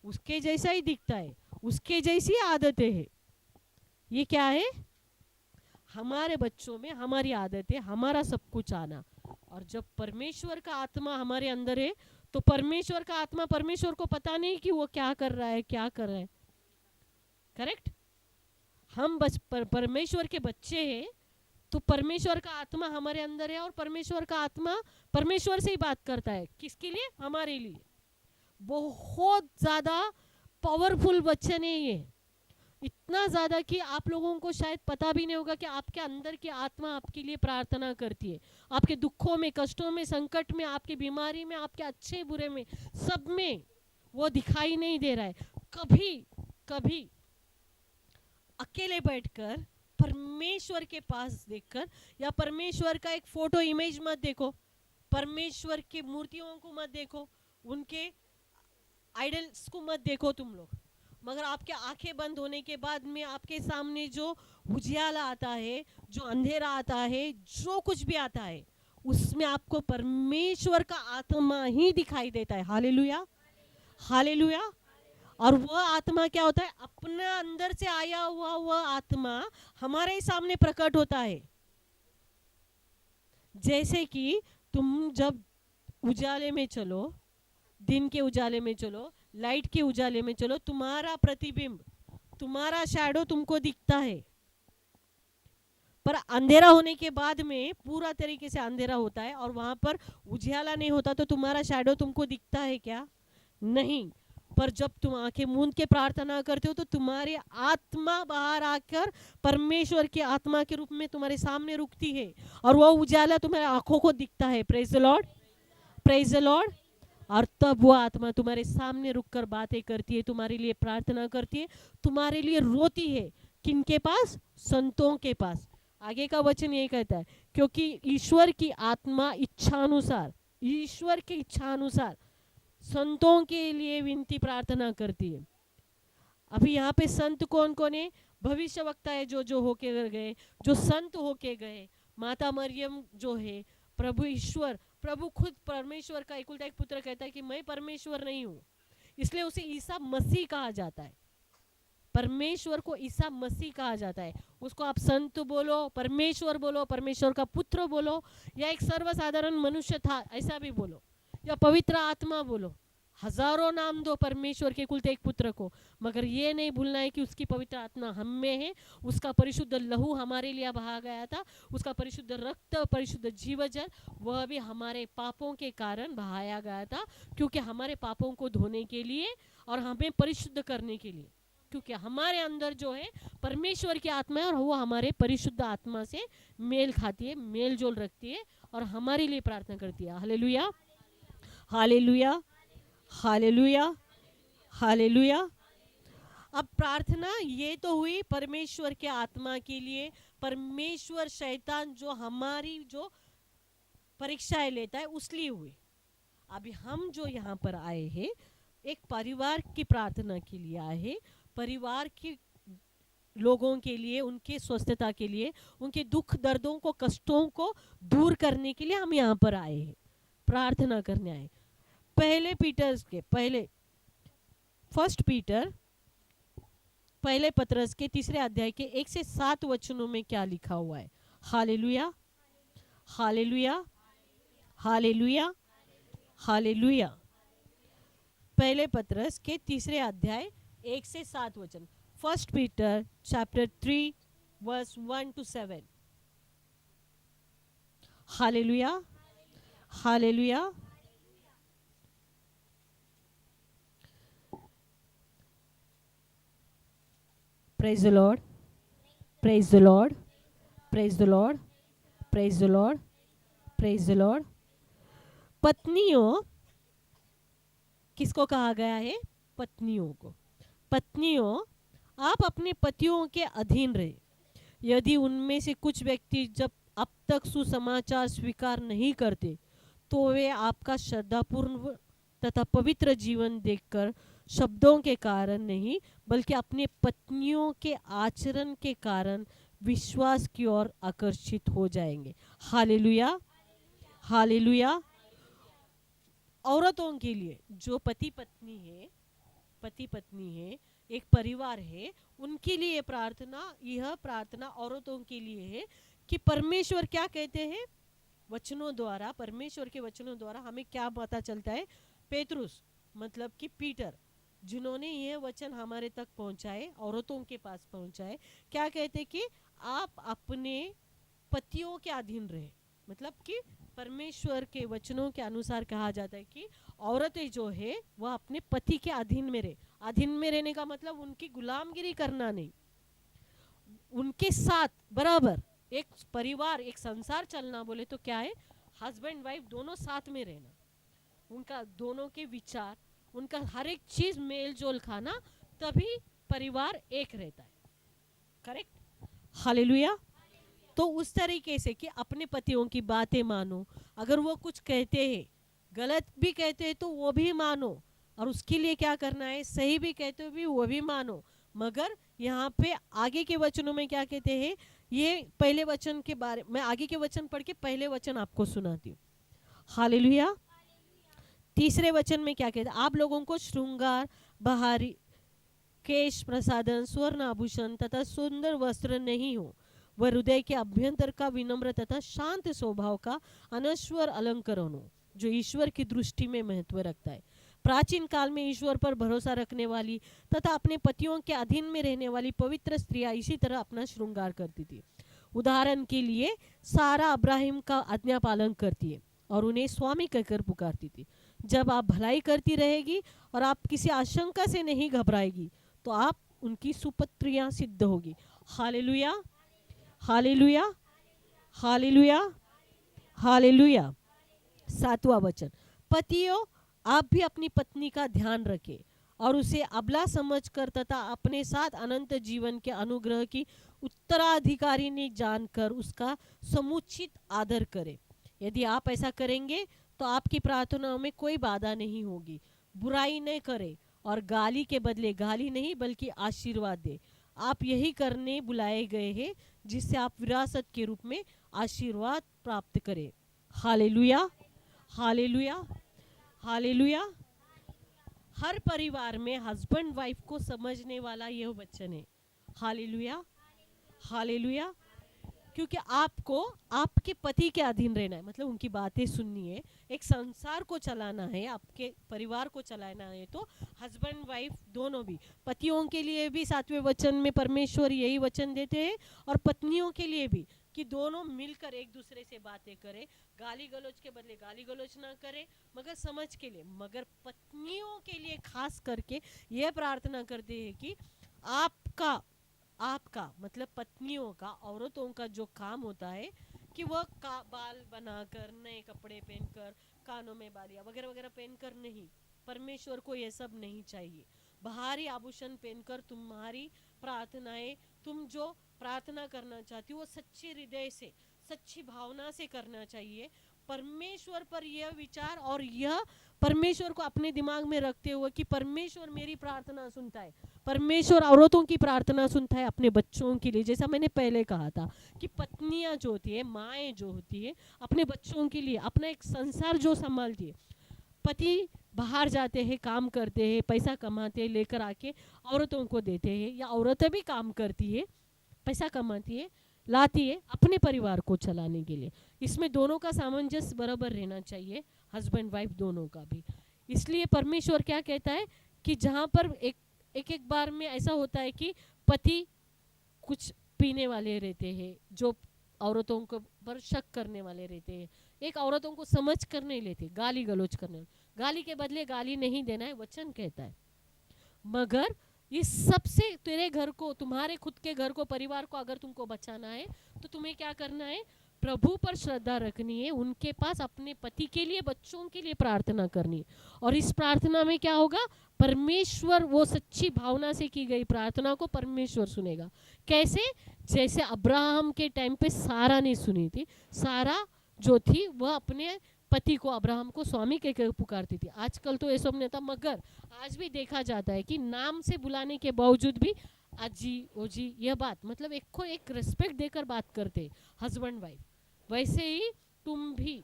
उसके जैसा ही दिखता है, उसके जैसी आदतें है। ये क्या है? हमारे बच्चों में हमारी आदतें, हमारा सब कुछ आना। और जब परमेश्वर का आत्मा हमारे अंदर है, तो परमेश्वर का आत्मा, परमेश्वर को पता नहीं कि वो क्या कर रहा है, क्या कर रहा है। करेक्ट? हम बस परमेश्वर के बच्चे हैं, तो परमेश्वर का आत्मा हमारे अंदर है, और परमेश्वर का आत्मा परमेश्वर से ही बात करता है। किसके लिए? हमारे लिए। बहुत ज्यादा पावरफुल वचन है ये, इतना ज्यादा कि आप लोगों को शायद पता भी नहीं होगा कि आपके अंदर की आत्मा आपके लिए प्रार्थना करती है। आपके दुखों में, कष्टों में, संकट में, आपकी बीमारी में, आपके अच्छे बुरे में, सब में वो दिखाई नहीं दे रहा है। कभी कभी अकेले बैठकर परमेश्वर के पास देखकर, या परमेश्वर का एक फोटो इमेज मत देखो, परमेश्वर की मूर्तियों को मत देखो, उनके आइडल्स को मत देखो तुम लोग, मगर आपके आंखें बंद होने के बाद में आपके सामने जो उजियाला आता है, जो अंधेरा आता है, जो कुछ भी आता है, उसमें आपको परमेश्वर का आत्मा ही दिखाई देता है। Hallelujah, hallelujah. और वह आत्मा क्या होता है? अपने अंदर से आया हुआ वह आत्मा हमारे सामने प्रकट होता है। जैसे कि तुम जब उजाले में चलो, दिन के उजाले में चलो, लाइट के उजाले में चलो, तुम्हारा प्रतिबिंब, तुम्हारा शैडो तुमको दिखता है। पर अंधेरा होने के बाद में पूरा तरीके से अंधेरा होता है और वहां पर उजाला नहीं होता, तो तुम्हारा शैडो तुमको दिखता है क्या? नहीं। पर जब तुम आंखें मूंद के प्रार्थना करते हो, तो तुम्हारी आत्मा बाहर आकर परमेश्वर की आत्मा के रूप में तुम्हारे सामने रुकती है, और वह उजाला तुम्हारी आंखों को दिखता है। Praise the Lord, praise the Lord. और तब वो आत्मा तुम्हारे सामने रुककर बातें करती है, तुम्हारे लिए प्रार्थना करती है, तुम्हारे लिए रोती है। किनके पास? संतों के पास। आगे का वचन यही कहता है, क्योंकि ईश्वर की आत्मा इच्छानुसार, ईश्वर की इच्छानुसार संतों के लिए विनती प्रार्थना करती है। अभी यहाँ पे संत कौन कौन है? भविष्य वक्ता है, जो जो होके गए, जो संत होके गए। माता मरियम जो है, प्रभु ईश्वर, प्रभु खुद परमेश्वर का इकलौता एक पुत्र कहता है कि मैं परमेश्वर नहीं हूँ, इसलिए उसे ईसा मसीह कहा जाता है। परमेश्वर को ईसा मसीह कहा जाता है। उसको आप संत बोलो, परमेश्वर बोलो, परमेश्वर का पुत्र बोलो, या एक सर्वसाधारण मनुष्य था ऐसा भी बोलो, या पवित्र आत्मा बोलो, हजारों नाम दो परमेश्वर के कुल एक पुत्र को, मगर ये नहीं भूलना है कि उसकी पवित्र आत्मा हम में है। उसका परिशुद्ध लहू हमारे लिए बहा गया था, उसका परिशुद्ध रक्त, परिशुद्ध जीवजल, वह भी हमारे पापों के कारण बहाया गया था, क्योंकि हमारे पापों को धोने के लिए और हमें परिशुद्ध करने के लिए। क्योंकि हमारे अंदर जो है परमेश्वर की आत्मा है, और वो हमारे परिशुद्ध आत्मा से मेल खाती है, मेल जोल रखती है, और हमारे लिए प्रार्थना करती है। Hallelujah, hallelujah, hallelujah, hallelujah. अब प्रार्थना ये तो हुई परमेश्वर के आत्मा के लिए। परमेश्वर शैतान जो हमारी जो परीक्षाएं लेता है उस लिए हुई। अभी हम जो यहाँ पर आए हैं, एक परिवार की प्रार्थना के लिए आए हैं, परिवार के लोगों के लिए, उनके स्वस्थता के लिए, उनके दुख दर्दों को, कष्टों को दूर करने के लिए हम यहाँ पर आए हैं, प्रार्थना करने आए। पहले पीटर्स के पहले, फर्स्ट पीटर पहले पत्रस के 3 अध्याय के 1 से 7 वचनों में क्या लिखा हुआ है? Hallelujah, hallelujah, hallelujah, hallelujah. पहले पत्रस के 3 अध्याय 1 से 7 वचन, first Peter chapter 3 verse 1 to 7। Hallelujah, hallelujah. Praise the Lord, praise the Lord, praise the Lord, praise the Lord, praise the Lord। पत्नियों, किसको कहा गया है? पत्नियों को। पत्नियों, आप अपने पतियों के अधीन रहे, यदि उनमें से कुछ व्यक्ति जब अब तक सुसमाचार स्वीकार नहीं करते तो वे आपका श्रद्धापूर्ण तथा पवित्र जीवन देखकर शब्दों के कारण नहीं बल्कि अपने पत्नियों के आचरण के कारण विश्वास की ओर आकर्षित हो जाएंगे। Hallelujah, hallelujah. औरतों के लिए जो पति पत्नी है, एक परिवार है, उनके लिए यह प्रार्थना औरतों के लिए है कि परमेश्वर क्या कहते हैं वचनों द्वारा, परमेश्वर के वचनों द्वारा हमें क्या पता चलता है। पेतरुस मतलब कि पीटर, जिन्होंने यह वचन हमारे तक पहुंचाए, औरतों के पास पहुंचाए, क्या कहते कि आप अपने पतियों के अधीन रहे। मतलब कि परमेश्वर के वचनों के अनुसार कहा जाता है कि औरतें जो है वह अपने पति के अधीन में रहे। अधीन में रहने का मतलब उनकी गुलामगिरी करना नहीं, उनके साथ बराबर एक परिवार, एक संसार चलना बोले तो क्या है, हस्बैंड वाइफ दोनों साथ में रहना, उनका दोनों के विचार, उनका हर एक चीज मेल जोल खाना, तभी परिवार एक रहता है। Correct, hallelujah. तो उस तरीके से कि अपने पतियों की बातें मानो, अगर वो कुछ कहते हैं, गलत भी कहते हैं तो वो भी मानो, और उसके लिए क्या करना है, सही भी कहते हो भी वो भी मानो। मगर यहाँ पे आगे के वचनों में क्या कहते हैं, ये पहले वचन के बारे में, आगे के वचन पढ़ के पहले वचन आपको सुनाती हूँ। हालेलुया। तीसरे वचन में क्या कहते हैं, आप लोगों को श्रृंगार, बाहरी केश प्रसादन, स्वर्ण आभूषण तथा सुंदर वस्त्र नहीं हो, वह हृदय के अभ्यंतर का विनम्र तथा शांत स्वभाव का अनश्वर अलंकरण हो, जो ईश्वर की दृष्टि में महत्व रखता है। प्राचीन काल में ईश्वर पर भरोसा रखने वाली तथा अपने पतियों के अधीन में रहने वाली पवित्र स्त्रियां इसी तरह अपना श्रृंगार करती थी। उदाहरण के लिए सारा अब्राहिम का आज्ञा पालन करती है और उन्हें स्वामी कहकर पुकारती थी। जब आप भलाई करती रहेगी और आप किसी आशंका से नहीं घबराएगी तो आप उनकी सुपुत्रियां सिद्ध होगी। Hallelujah, hallelujah, hallelujah, hallelujah. 7वां वचन, पतियों आप भी अपनी पत्नी का ध्यान रखें और उसे अबला समझकर तथा अपने साथ अनंत जीवन के अनुग्रह की उत्तराधिकारिणी जानकर उसका समुचित आदर करें। यदि आप ऐसा करेंगे तो आपकी प्रार्थनाओं में कोई बाधा नहीं होगी। बुराई न करें और गाली के बदले गाली नहीं बल्कि आशीर्वाद दे। आप यही करने बुलाए गए हैं जिससे आप विरासत के रूप में आशीर्वाद प्राप्त करें। Hallelujah, hallelujah, hallelujah. हर परिवार में हस्बैंड वाइफ को समझने वाला यह वचन है। Hallelujah, hallelujah. क्योंकि आपको आपके पति के अधीन रहना है, मतलब उनकी बातें सुननी है, एक संसार को चलाना है, आपके परिवार को चलाना है। तो हस्बैंड वाइफ दोनों भी, पतियों के लिए भी 7वें वचन में परमेश्वर यही वचन देते हैं और पत्नियों के लिए भी, कि दोनों मिलकर एक दूसरे से बातें करें, गाली गलौज के बदले गाली गलौज ना करें मगर समझ के लिए। मगर पत्नियों के लिए खास करके यह प्रार्थना करते हैं कि आपका मतलब पत्नियों का, औरतों का जो काम होता है कि वह बाल बनाकर, नए कपड़े पहनकर, कानों में बालियां वगैरह वगैरह पहनकर नहीं, परमेश्वर को यह सब नहीं चाहिए। बाहरी आभूषण पहनकर तुम्हारी प्रार्थनाएं, तुम जो प्रार्थना करना चाहती हो वो सच्चे हृदय से, सच्ची भावना से करना चाहिए। परमेश्वर पर यह विचार और यह परमेश्वर को अपने दिमाग में रखते हुए कि परमेश्वर मेरी प्रार्थना सुनता है, परमेश्वर औरतों की प्रार्थना सुनता है अपने बच्चों के लिए। जैसा मैंने पहले कहा था कि पत्नियां जो होती है, माएँ जो होती है, अपने बच्चों के लिए अपना एक संसार जो संभालती है। पति बाहर जाते हैं, काम करते हैं, पैसा कमाते हैं, लेकर आके औरतों को देते हैं, या औरतें भी काम करती है, पैसा कमाती है, लाती है अपने परिवार को चलाने के लिए। इसमें दोनों का सामंजस्य बराबर रहना चाहिए, हस्बैंड वाइफ दोनों का भी। इसलिए परमेश्वर क्या कहता है कि जहाँ पर एक बार में ऐसा होता है कि पति कुछ पीने वाले रहते हैं, जो औरतों को पर शक करने वाले रहते हैं, एक औरतों को समझ कर नहीं लेते, गाली गलौज करने, गाली के बदले गाली नहीं देना है, वचन कहता है। मगर इस सब से तेरे घर को, तुम्हारे खुद के घर को, परिवार को अगर तुमको बचाना है तो तुम्हें क्या करना है, प्रभु पर श्रद्धा रखनी है, उनके पास अपने पति के लिए, बच्चों के लिए प्रार्थना करनी है। और इस प्रार्थना में क्या होगा, परमेश्वर वो सच्ची भावना से की गई प्रार्थना को परमेश्वर सुनेगा। कैसे, जैसे अब्राहम के टाइम पे सारा ने सुनी थी। सारा जो थी वह अपने पति को, अब्राहम को स्वामी के पुकारती थी। आजकल तो ये सब नहीं था, मगर आज भी देखा जाता है कि नाम से बुलाने के बावजूद भी अजी ओजी यह बात, मतलब एक को एक रिस्पेक्ट देकर बात करते हस्बैंड वाइफ। वैसे ही तुम भी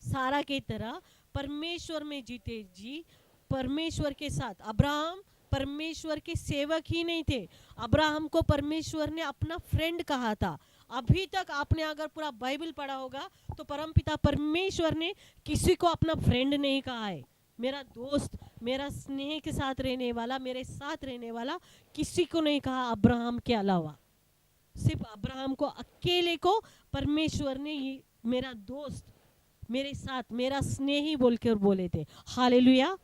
सारा की तरह परमेश्वर में जीते जी, परमेश्वर के साथ। अब्राहम परमेश्वर के सेवक ही नहीं थे, अब्राहम को परमेश्वर ने अपना फ्रेंड कहा था। अभी तक आपने अगर पूरा बाइबल पढ़ा होगा तो परमपिता परमेश्वर ने किसी को अपना फ्रेंड नहीं कहा है। मेरा दोस्त, मेरा स्नेह के साथ रहने वाला, मेरे साथ रहने वाला, किसी को नहीं कहा अब्राहम के अलावा। सिर्फ अब्राहम को अकेले को परमेश्वर ने ये मेरा दोस्त, मेरे साथ, मेरा स्नेही बोलकर बोले थे। हालेलुया।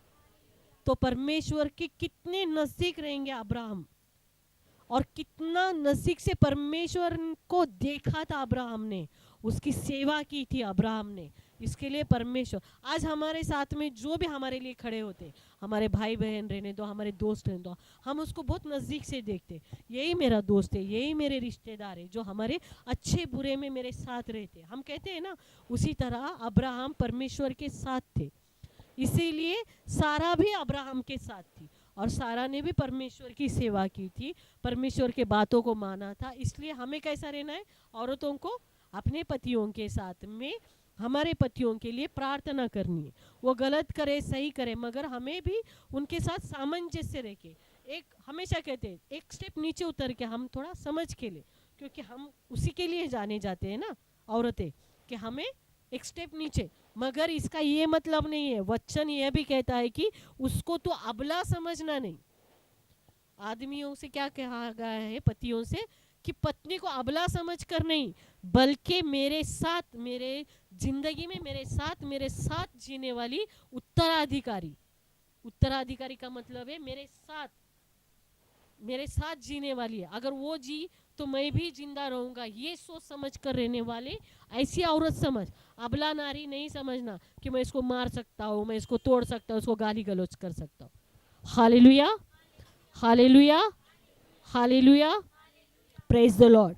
तो परमेश्वर के कितने नजदीक रहेंगे अब्राहम, और कितना नजदीक से परमेश्वर को देखा था अब्राहम ने, उसकी सेवा की थी अब्राहम ने। इसके लिए परमेश्वर आज हमारे साथ में जो भी हमारे लिए खड़े होते, हमारे भाई बहन रहने दो, हमारे दोस्त रहने दो, हम उसको बहुत नज़दीक से देखते। यही मेरा दोस्त है, यही मेरे रिश्तेदार है, जो हमारे अच्छे बुरे में मेरे साथ रहते, हम कहते हैं ना। उसी तरह अब्राहम परमेश्वर के साथ थे, इसीलिए सारा भी अब्राहम के साथ थी, और सारा ने भी परमेश्वर की सेवा की थी, परमेश्वर के बातों को माना था। इसलिए हमें कैसा रहना है, औरतों को अपने पतियों के साथ में, हमारे पतियों के लिए प्रार्थना करनी है। वो गलत करे सही करे, मगर हमें भी उनके साथ सामंजस्य रह के, एक हमेशा कहते हैं एक स्टेप नीचे उतर के हम थोड़ा समझ के ले, क्योंकि हम उसी के लिए जाने जाते हैं ना औरतें, कि हमें एक स्टेप नीचे। मगर इसका ये मतलब नहीं है, वचन यह भी कहता है कि उसको तो अबला समझना नहीं। आदमियों से क्या कहा गया है, पतियों से, कि पत्नी को अबला समझकर नहीं, बल्कि मेरे साथ, मेरे जिंदगी में मेरे साथ जीने वाली उत्तराधिकारी। उत्तराधिकारी का मतलब है मेरे साथ जीने वाली है। अगर वो जी तो मैं भी जिंदा रहूंगा, ये सोच समझ कर रहने वाले, ऐसी औरत समझ। अबला नारी नहीं समझना कि मैं इसको मार सकता हूँ, मैं इसको तोड़ सकता हूँ, इसको गाली गलौज कर सकता हूँ। Hallelujah, hallelujah, hallelujah, praise the Lord.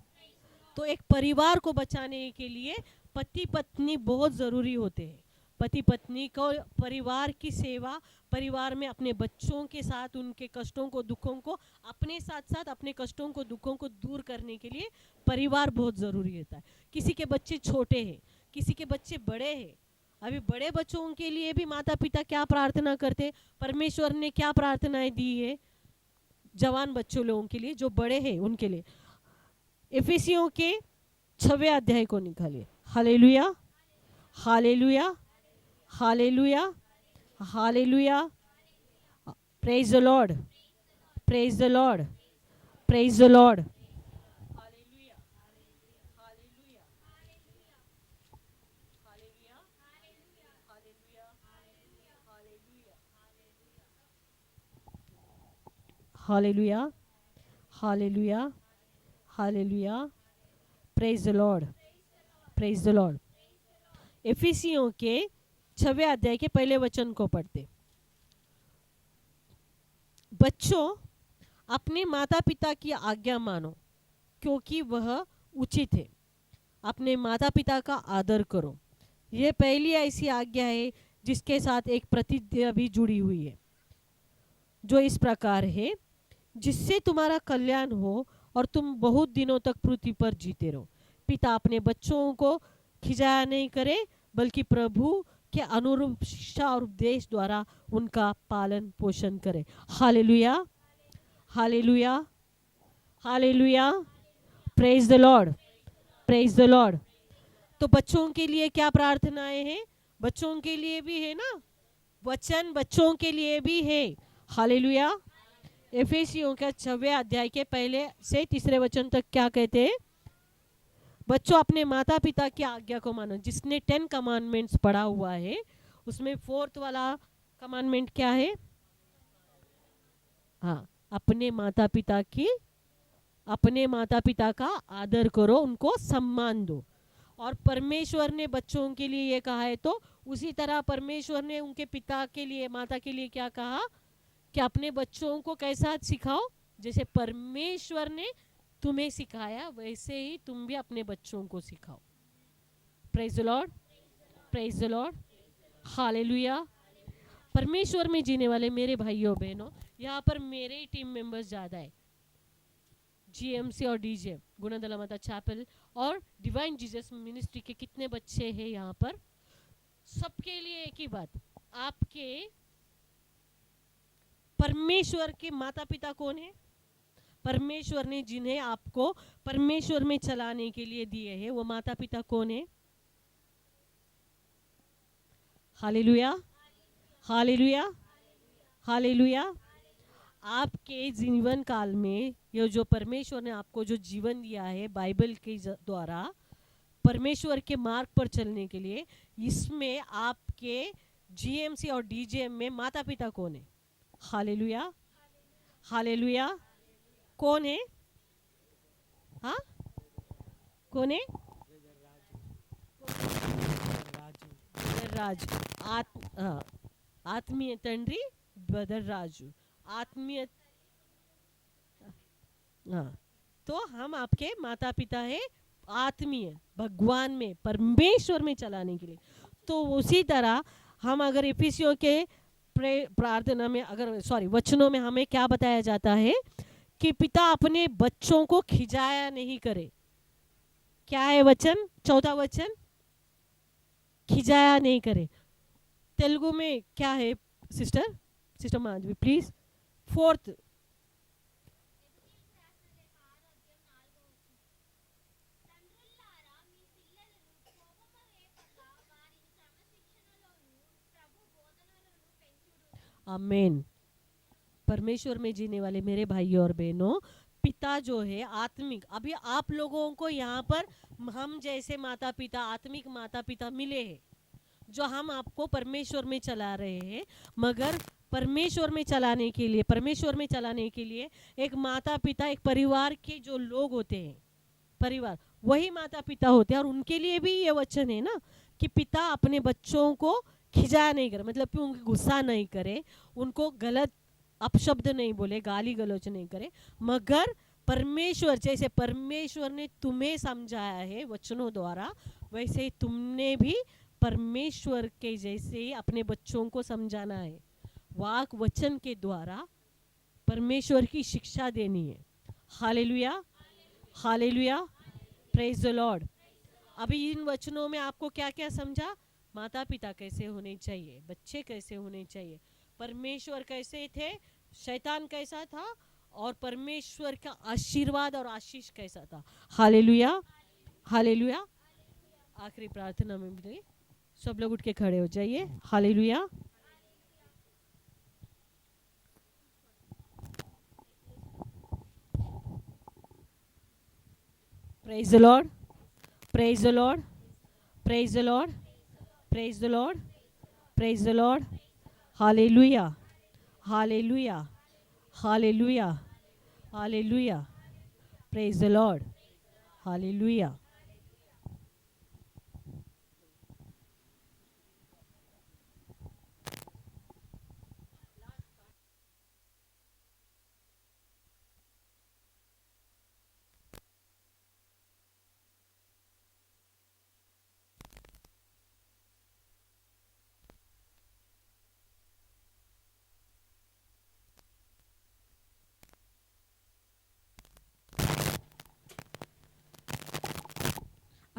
तो एक परिवार को बचाने के लिए पति पत्नी बहुत ज़रूरी होते हैं। पति पत्नी को परिवार की सेवा, परिवार में अपने बच्चों के साथ उनके कष्टों को दुखों को, अपने साथ साथ अपने कष्टों को दुखों को दूर करने के लिए परिवार बहुत ज़रूरी होता है। किसी के बच्चे छोटे हैं, किसी के बच्चे बड़े हैं। अभी बड़े बच्चों के लिए भी माता पिता क्या प्रार्थना करते, परमेश्वर ने क्या प्रार्थनाएं दी है जवान बच्चों लोगों के लिए, जो बड़े हैं उनके लिए। इफिसियों के 6वें अध्याय को निकालिए। Hallelujah, hallelujah, hallelujah, hallelujah, praise the Lord, praise the Lord, praise the Lord. Hallelujah, hallelujah, hallelujah, hallelujah, hallelujah, hallelujah, hallelujah, hallelujah, praise the Lord, praise the Lord. इफिसियों के 6वें अध्याय के पहले वचन को पढ़ते। बच्चों, अपने माता पिता की आज्ञा मानो, क्योंकि वह उचित है। अपने माता पिता का आदर करो। यह पहली ऐसी आज्ञा है जिसके साथ एक प्रतिज्ञा भी जुड़ी हुई है, जो इस प्रकार है, जिससे तुम्हारा कल्याण हो और तुम बहुत दिनों तक पृथ्वी पर जीते रहो। पिता अपने बच्चों को खिजाया नहीं करे, बल्कि प्रभु के अनुरूप शिक्षा और उपदेश द्वारा उनका पालन पोषण करे। Hallelujah, hallelujah, hallelujah, praise the Lord, praise the Lord. तो बच्चों के लिए क्या प्रार्थनाएं हैं? बच्चों के लिए भी है ना वचन, बच्चों के लिए भी है। हालेलुया। एफेसियों के 6वें अध्याय के पहले से 3 वचन तक क्या कहते हैं? बच्चों, अपने माता पिता की आज्ञा को मानो। जिसने 10 कमांडमेंट्स पढ़ा हुआ है, उसमें 4th वाला कमांडमेंट क्या है? हाँ, अपने माता पिता का आदर करो, उनको सम्मान दो। और परमेश्वर ने बच्चों के लिए ये कहा है, तो उसी तरह परमेश्वर ने उनके पिता के लिए, माता के लिए क्या कहा कि अपने बच्चों को कैसा सिखाओ, जैसे परमेश्वर ने तुम्हें सिखाया वैसे ही तुम भी अपने बच्चों को सिखाओ। Praise the Lord, praise the Lord, hallelujah. परमेश्वर में जीने वाले मेरे भाइयों बहनों, यहाँ पर मेरे ही टीम मेंबर्स ज़्यादा है। जीएमसी और डीजे गुणदला माता चैपल और डिवाइन जीसस मिनिस्ट्री के कितने बच्चे हैं यहाँ पर? सबके लिए एक ही बात, आपके परमेश्वर के माता पिता कौन है? परमेश्वर ने जिन्हें आपको परमेश्वर में चलाने के लिए दिए हैं वो माता पिता कौन है? Hallelujah, hallelujah, hallelujah. आपके जीवन काल में ये जो परमेश्वर ने आपको जो जीवन दिया है बाइबल के द्वारा परमेश्वर के मार्ग पर चलने के लिए, इसमें आपके जीएमसी और डीजेएम में माता पिता कौन है? Hallelujah, hallelujah. कौन है? हाँ, कौन है? राजू, हाँ, आत्मीय तंड्री ब्रदर राजू, आत्मीय। हाँ, तो हम आपके माता पिता है आत्मीय भगवान में परमेश्वर में चलाने के लिए। तो उसी तरह हम अगर इफिसियों के प्रार्थना में अगर वचनों में हमें क्या बताया जाता है कि पिता अपने बच्चों को खिजाया नहीं करे। क्या है वचन? चौथा वचन, खिजाया नहीं करे। तेलुगु में क्या है sister? Sister Madhavi please. Fourth, आमीन। परमेश्वर में जीने वाले मेरे भाइयों और बहनों, पिता जो है आत्मिक, अभी आप लोगों को यहाँ पर हम जैसे माता पिता, आत्मिक माता पिता मिले हैं जो हम आपको परमेश्वर में चला रहे हैं। मगर परमेश्वर में चलाने के लिए एक माता पिता, एक परिवार के जो लोग होते हैं, परिवार वही माता पिता होते हैं। और उनके लिए भी ये वचन है ना कि पिता अपने बच्चों को खिजाया नहीं करे, मतलब कि उनको गुस्सा नहीं करे, उनको गलत अपशब्द नहीं बोले, गाली गलौज नहीं करे। मगर परमेश्वर, जैसे परमेश्वर ने तुम्हें समझाया है वचनों द्वारा, वैसे ही तुमने भी परमेश्वर के जैसे ही अपने बच्चों को समझाना है। वाक वचन के द्वारा परमेश्वर की शिक्षा देनी है। Hallelujah, hallelujah, praise the Lord. अभी इन वचनों में आपको क्या क्या समझा? माता पिता कैसे होने चाहिए, बच्चे कैसे होने चाहिए, परमेश्वर कैसे थे, शैतान कैसा था, और परमेश्वर का आशीर्वाद और आशीष कैसा था। Hallelujah, hallelujah. आखिरी प्रार्थना में भी सब लोग उठ के खड़े हो जाइए। Hallelujah, praise the Lord, praise the Lord, praise the Lord, praise the Lord, praise the Lord. Hallelujah, hallelujah, hallelujah, hallelujah, praise the Lord, hallelujah.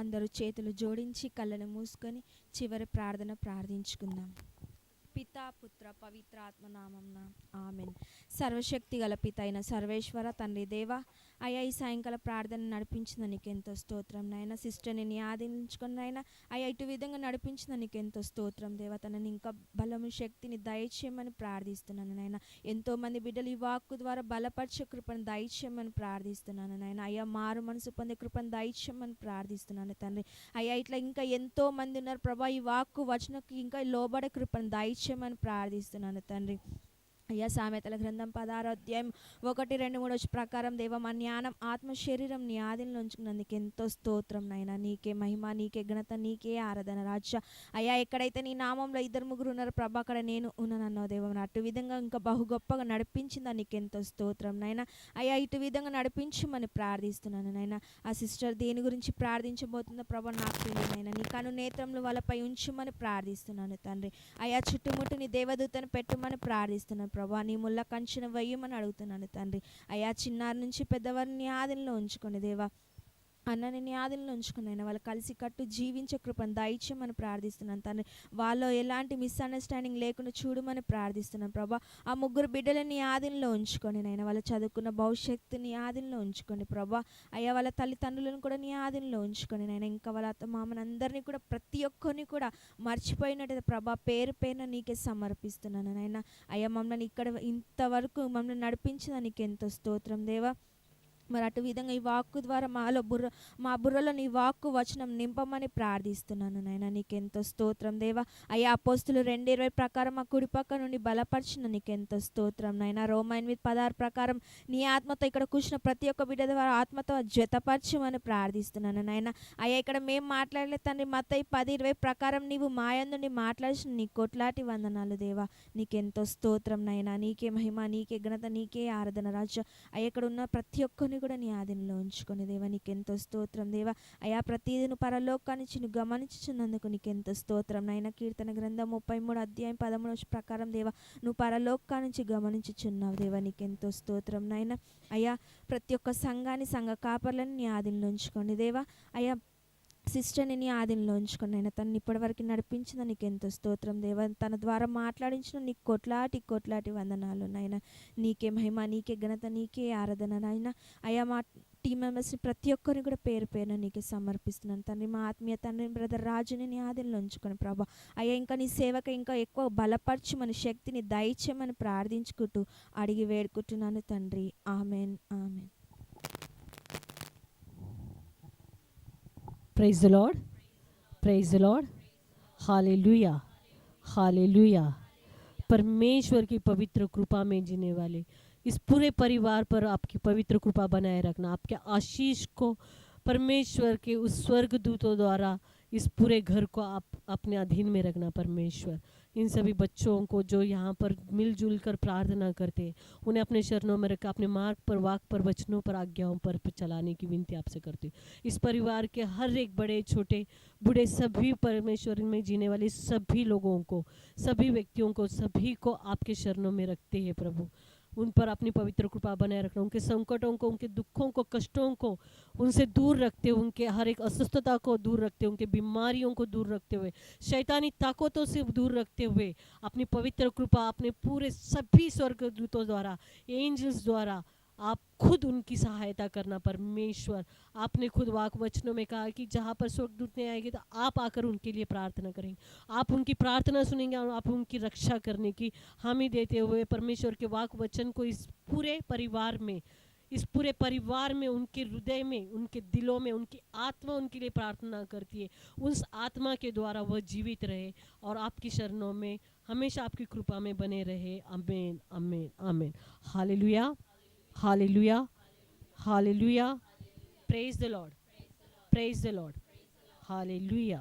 అందరూ చేతులు జోడించి కళ్ళను మూసుకొని చివరి ప్రార్థన ప్రార్థించుకుందాం. పితా పుత్ర పవిత్రాత్మ నామంన ఆమెన్. సర్వశక్తి గల పిత అయిన సర్వేశ్వర తండ్రి దేవ, అయ్యా ఈ సాయంకాల ప్రార్థన నడిపించిన నీకు ఎంతో స్తోత్రం నాయన. సిస్టర్ని నీ ఆధీనించుకుని నాయన అయ్యా ఇటు విధంగా నడిపించిన నీకు ఎంతో స్తోత్రం దేవ. తనని ఇంకా బలము శక్తిని దయచేయమని ప్రార్థిస్తున్నాను నాయన. ఎంతోమంది బిడ్డలు ఈ వాక్కు ద్వారా బలపరిచే కృపను దయచేయమని ప్రార్థిస్తున్నాను నాయన. అయ్యా మారు మనసు పొందే కృపను దయచేయమని ప్రార్థిస్తున్నాను తండ్రి. అయ్యా ఇట్లా ఇంకా ఎంతో మంది ఉన్నారు ప్రభా, ఈ వాక్కు వచనకు ఇంకా లోబడే కృపను దయచేయమని ప్రార్థిస్తున్నాను తండ్రి. అయ్యా సామెతల గ్రంథం 16 అధ్యాయం 1, 2, 3 ప్రకారం దేవ మా జ్ఞానం ఆత్మ శరీరం నీ ఆధీనంలో ఉంచుకున్నందుకు ఎంతో స్తోత్రం నాయన. నీకే మహిమ, నీకే ఘనత, నీకే ఆరాధన రాజా. అయ్యా ఎక్కడైతే నీ నామంలో 2, 3 ఉన్నారు ప్రభా, అక్కడ నేను ఉన్నానన్నావు దేవ. అటు విధంగా ఇంకా బహు గొప్పగా నడిపించిందా నీకు ఎంతో స్తోత్రం నాయన. అయ్యా ఇటు విధంగా నడిపించమని ప్రార్థిస్తున్నాను నాయన. ఆ సిస్టర్ దేని గురించి ప్రార్థించబోతుందో ప్రభా నాకు తెలియదు నాయన. నీ కను నేత్రములు వాళ్ళపై ఉంచుమని ప్రార్థిస్తున్నాను తండ్రి. అయ్యా చుట్టుముట్టు నీ దేవదూతను పెట్టమని ప్రార్థిస్తున్నాను ప్రభా. నీ ముళ్ళ కంచెను వేయమని అడుగుతున్నాను తండ్రి. అయ్యా చిన్నారి నుంచి పెద్దవారిని నీ ఆధీనంలో ఉంచుకొని దేవా, అన్నని నీ ఆధీనంలో ఉంచుకున్నాను. వాళ్ళు కలిసి కట్టు జీవించే కృపను దయచేయమని ప్రార్థిస్తున్నాను తండ్రి. వాళ్ళు ఎలాంటి మిస్అండర్స్టాండింగ్ లేకుండా చూడమని ప్రార్థిస్తున్నాను ప్రభా. ఆ 3 బిడ్డలని నీ ఆధీనంలో ఉంచుకొని నైనా వాళ్ళు చదువుకున్న భవిష్యత్తు నీ ఆధీనంలో ఉంచుకొని ప్రభా. అయ్యా వాళ్ళ తల్లిదండ్రులను కూడా నీ ఆధీనంలో ఉంచుకొని నైనా ఇంకా వాళ్ళ అత్త మామని అందరినీ కూడా ప్రతి ఒక్కరిని కూడా మర్చిపోయినట్టు ప్రభా పేరు పేరున నీకే సమర్పిస్తున్నాను నైనా. అయ్యా మమ్మల్ని ఇక్కడ ఇంతవరకు మమ్మల్ని నడిపించిన నీకు ఎంతో స్తోత్రం దేవా. మరి అటు విధంగా ఈ వాక్కు ద్వారా మా బుర్రలో నీ వాక్కు వచనం నింపమని ప్రార్థిస్తున్నాను నాయన. నీకెంతో స్తోత్రం దేవా. అయ్యా అపోస్తులు 2:20 ప్రకారం మా కుడి పక్క నుండి బలపరిచిన నీకెంతో స్తోత్రం నాయన. రోమన్ 8:16 ప్రకారం నీ ఆత్మతో ఇక్కడ కూర్చున్న ప్రతి ఒక్క బిడ్డ ద్వారా ఆత్మతో జతపరచమని ప్రార్థిస్తున్నాను నాయన. అయ్యా ఇక్కడ మేము మాట్లాడలేదు తండ్రి. మత్తయి 10:20 ప్రకారం నీవు మాయందుని మాట్లాడిన నీ కోట్లాటి వందనాలు దేవా. నీకెంతో స్తోత్రం నాయన. నీకే మహిమ, నీకే ఘనత, నీకే ఆరాధన రాజా. అయ్యా ఇక్కడ ఉన్న ప్రతి ఒక్కరిని కూడా నీ ఆధీనంలో ఉంచుకొని దేవా నీకెంతో స్తోత్రం దేవా. అయా ప్రతిదిన పరలోకానికి నువ్వు గమనించుచున్నందుకు నీకెంతో స్తోత్రం నాయన. కీర్తన గ్రంథం 33 అధ్యాయం 13 ప్రకారం దేవా నువ్వు పరలోకానికి గమనించుచున్నావు దేవా. నీకెంతో స్తోత్రం నాయన. అయ్యా ప్రతి ఒక్క సంఘాన్ని, సంఘ కాపర్లను నీ ఆధీనంలో ఉంచుకోండి దేవా. అయ్యా సిస్టర్ని నీ ఆధీనంలో ఉంచుకొని అయినా తను ఇప్పటివరకు నడిపించిన నీకు ఎంతో స్తోత్రం దేవా. తన ద్వారా మాట్లాడించిన నీకు కోట్లాటి వందనాలు నాయన. నీకే మహిమ, నీకే ఘనత, నీకే ఆరాధన నాయన. అయ్యా మా టీం మెంబర్స్ని ప్రతి ఒక్కరిని కూడా పేరు పేరున నీకే సమర్పిస్తున్నాను తండ్రి. మా ఆత్మీయ తండ్రి బ్రదర్ రాజుని నీ ఆధీనంలో ఉంచుకొని ప్రభా. అయ్యా ఇంకా నీ సేవకు ఇంకా ఎక్కువ బలపరచమని, శక్తిని దయచేయమని ప్రార్థించుకుంటూ అడిగి వేడుకుంటున్నాను తండ్రి. Amen, amen. Praise the Lord, praise the Lord, hallelujah, hallelujah. परमेश्वर की पवित्र कृपा में जीने वाले इस पूरे परिवार पर आपकी पवित्र कृपा बनाए रखना। आपके आशीष को परमेश्वर के उस स्वर्गदूतों द्वारा इस पूरे घर को आप अपने अधीन में रखना। परमेश्वर इन सभी बच्चों को जो यहाँ पर मिलजुल कर प्रार्थना करते हैं उन्हें अपने शरणों में रखा, अपने मार्ग पर, वाक पर, वचनों पर, आज्ञाओं पर चलाने की विनती आपसे करती हूँ। इस परिवार के हर एक बड़े छोटे बूढ़े सभी परमेश्वर में जीने वाले सभी लोगों को, सभी व्यक्तियों को, सभी को आपके शरणों में रखते हैं प्रभु। उन पर अपनी पवित्र कृपा बनाए रखना। उनके संकटों को, उनके दुखों को, कष्टों को उनसे दूर रखते हुए, उनके हर एक अस्वस्थता को दूर रखते हुए, उनके बीमारियों को दूर रखते हुए, शैतानी ताकतों से दूर रखते हुए अपनी पवित्र कृपा अपने पूरे सभी स्वर्गदूतों द्वारा, एंजल्स द्वारा आप खुद उनकी सहायता करना। परमेश्वर आपने खुद वाक वचनों में कहा कि जहाँ पर स्वर्गदूत नहीं आएंगे तो आप आकर उनके लिए प्रार्थना करेंगे, आप उनकी प्रार्थना सुनेंगे और आप उनकी रक्षा करने की हामी देते हुए परमेश्वर के वाक वचन को इस पूरे परिवार में, इस पूरे परिवार में, उनके हृदय में, उनके दिलों में, उनकी आत्मा उनके लिए प्रार्थना करती है। उस आत्मा के द्वारा वह जीवित रहे और आपकी शरणों में हमेशा आपकी कृपा में बने रहे। आमीन, आमीन, आमीन। Hallelujah, hallelujah, hallelujah. Praise the Lord, praise the Lord, hallelujah.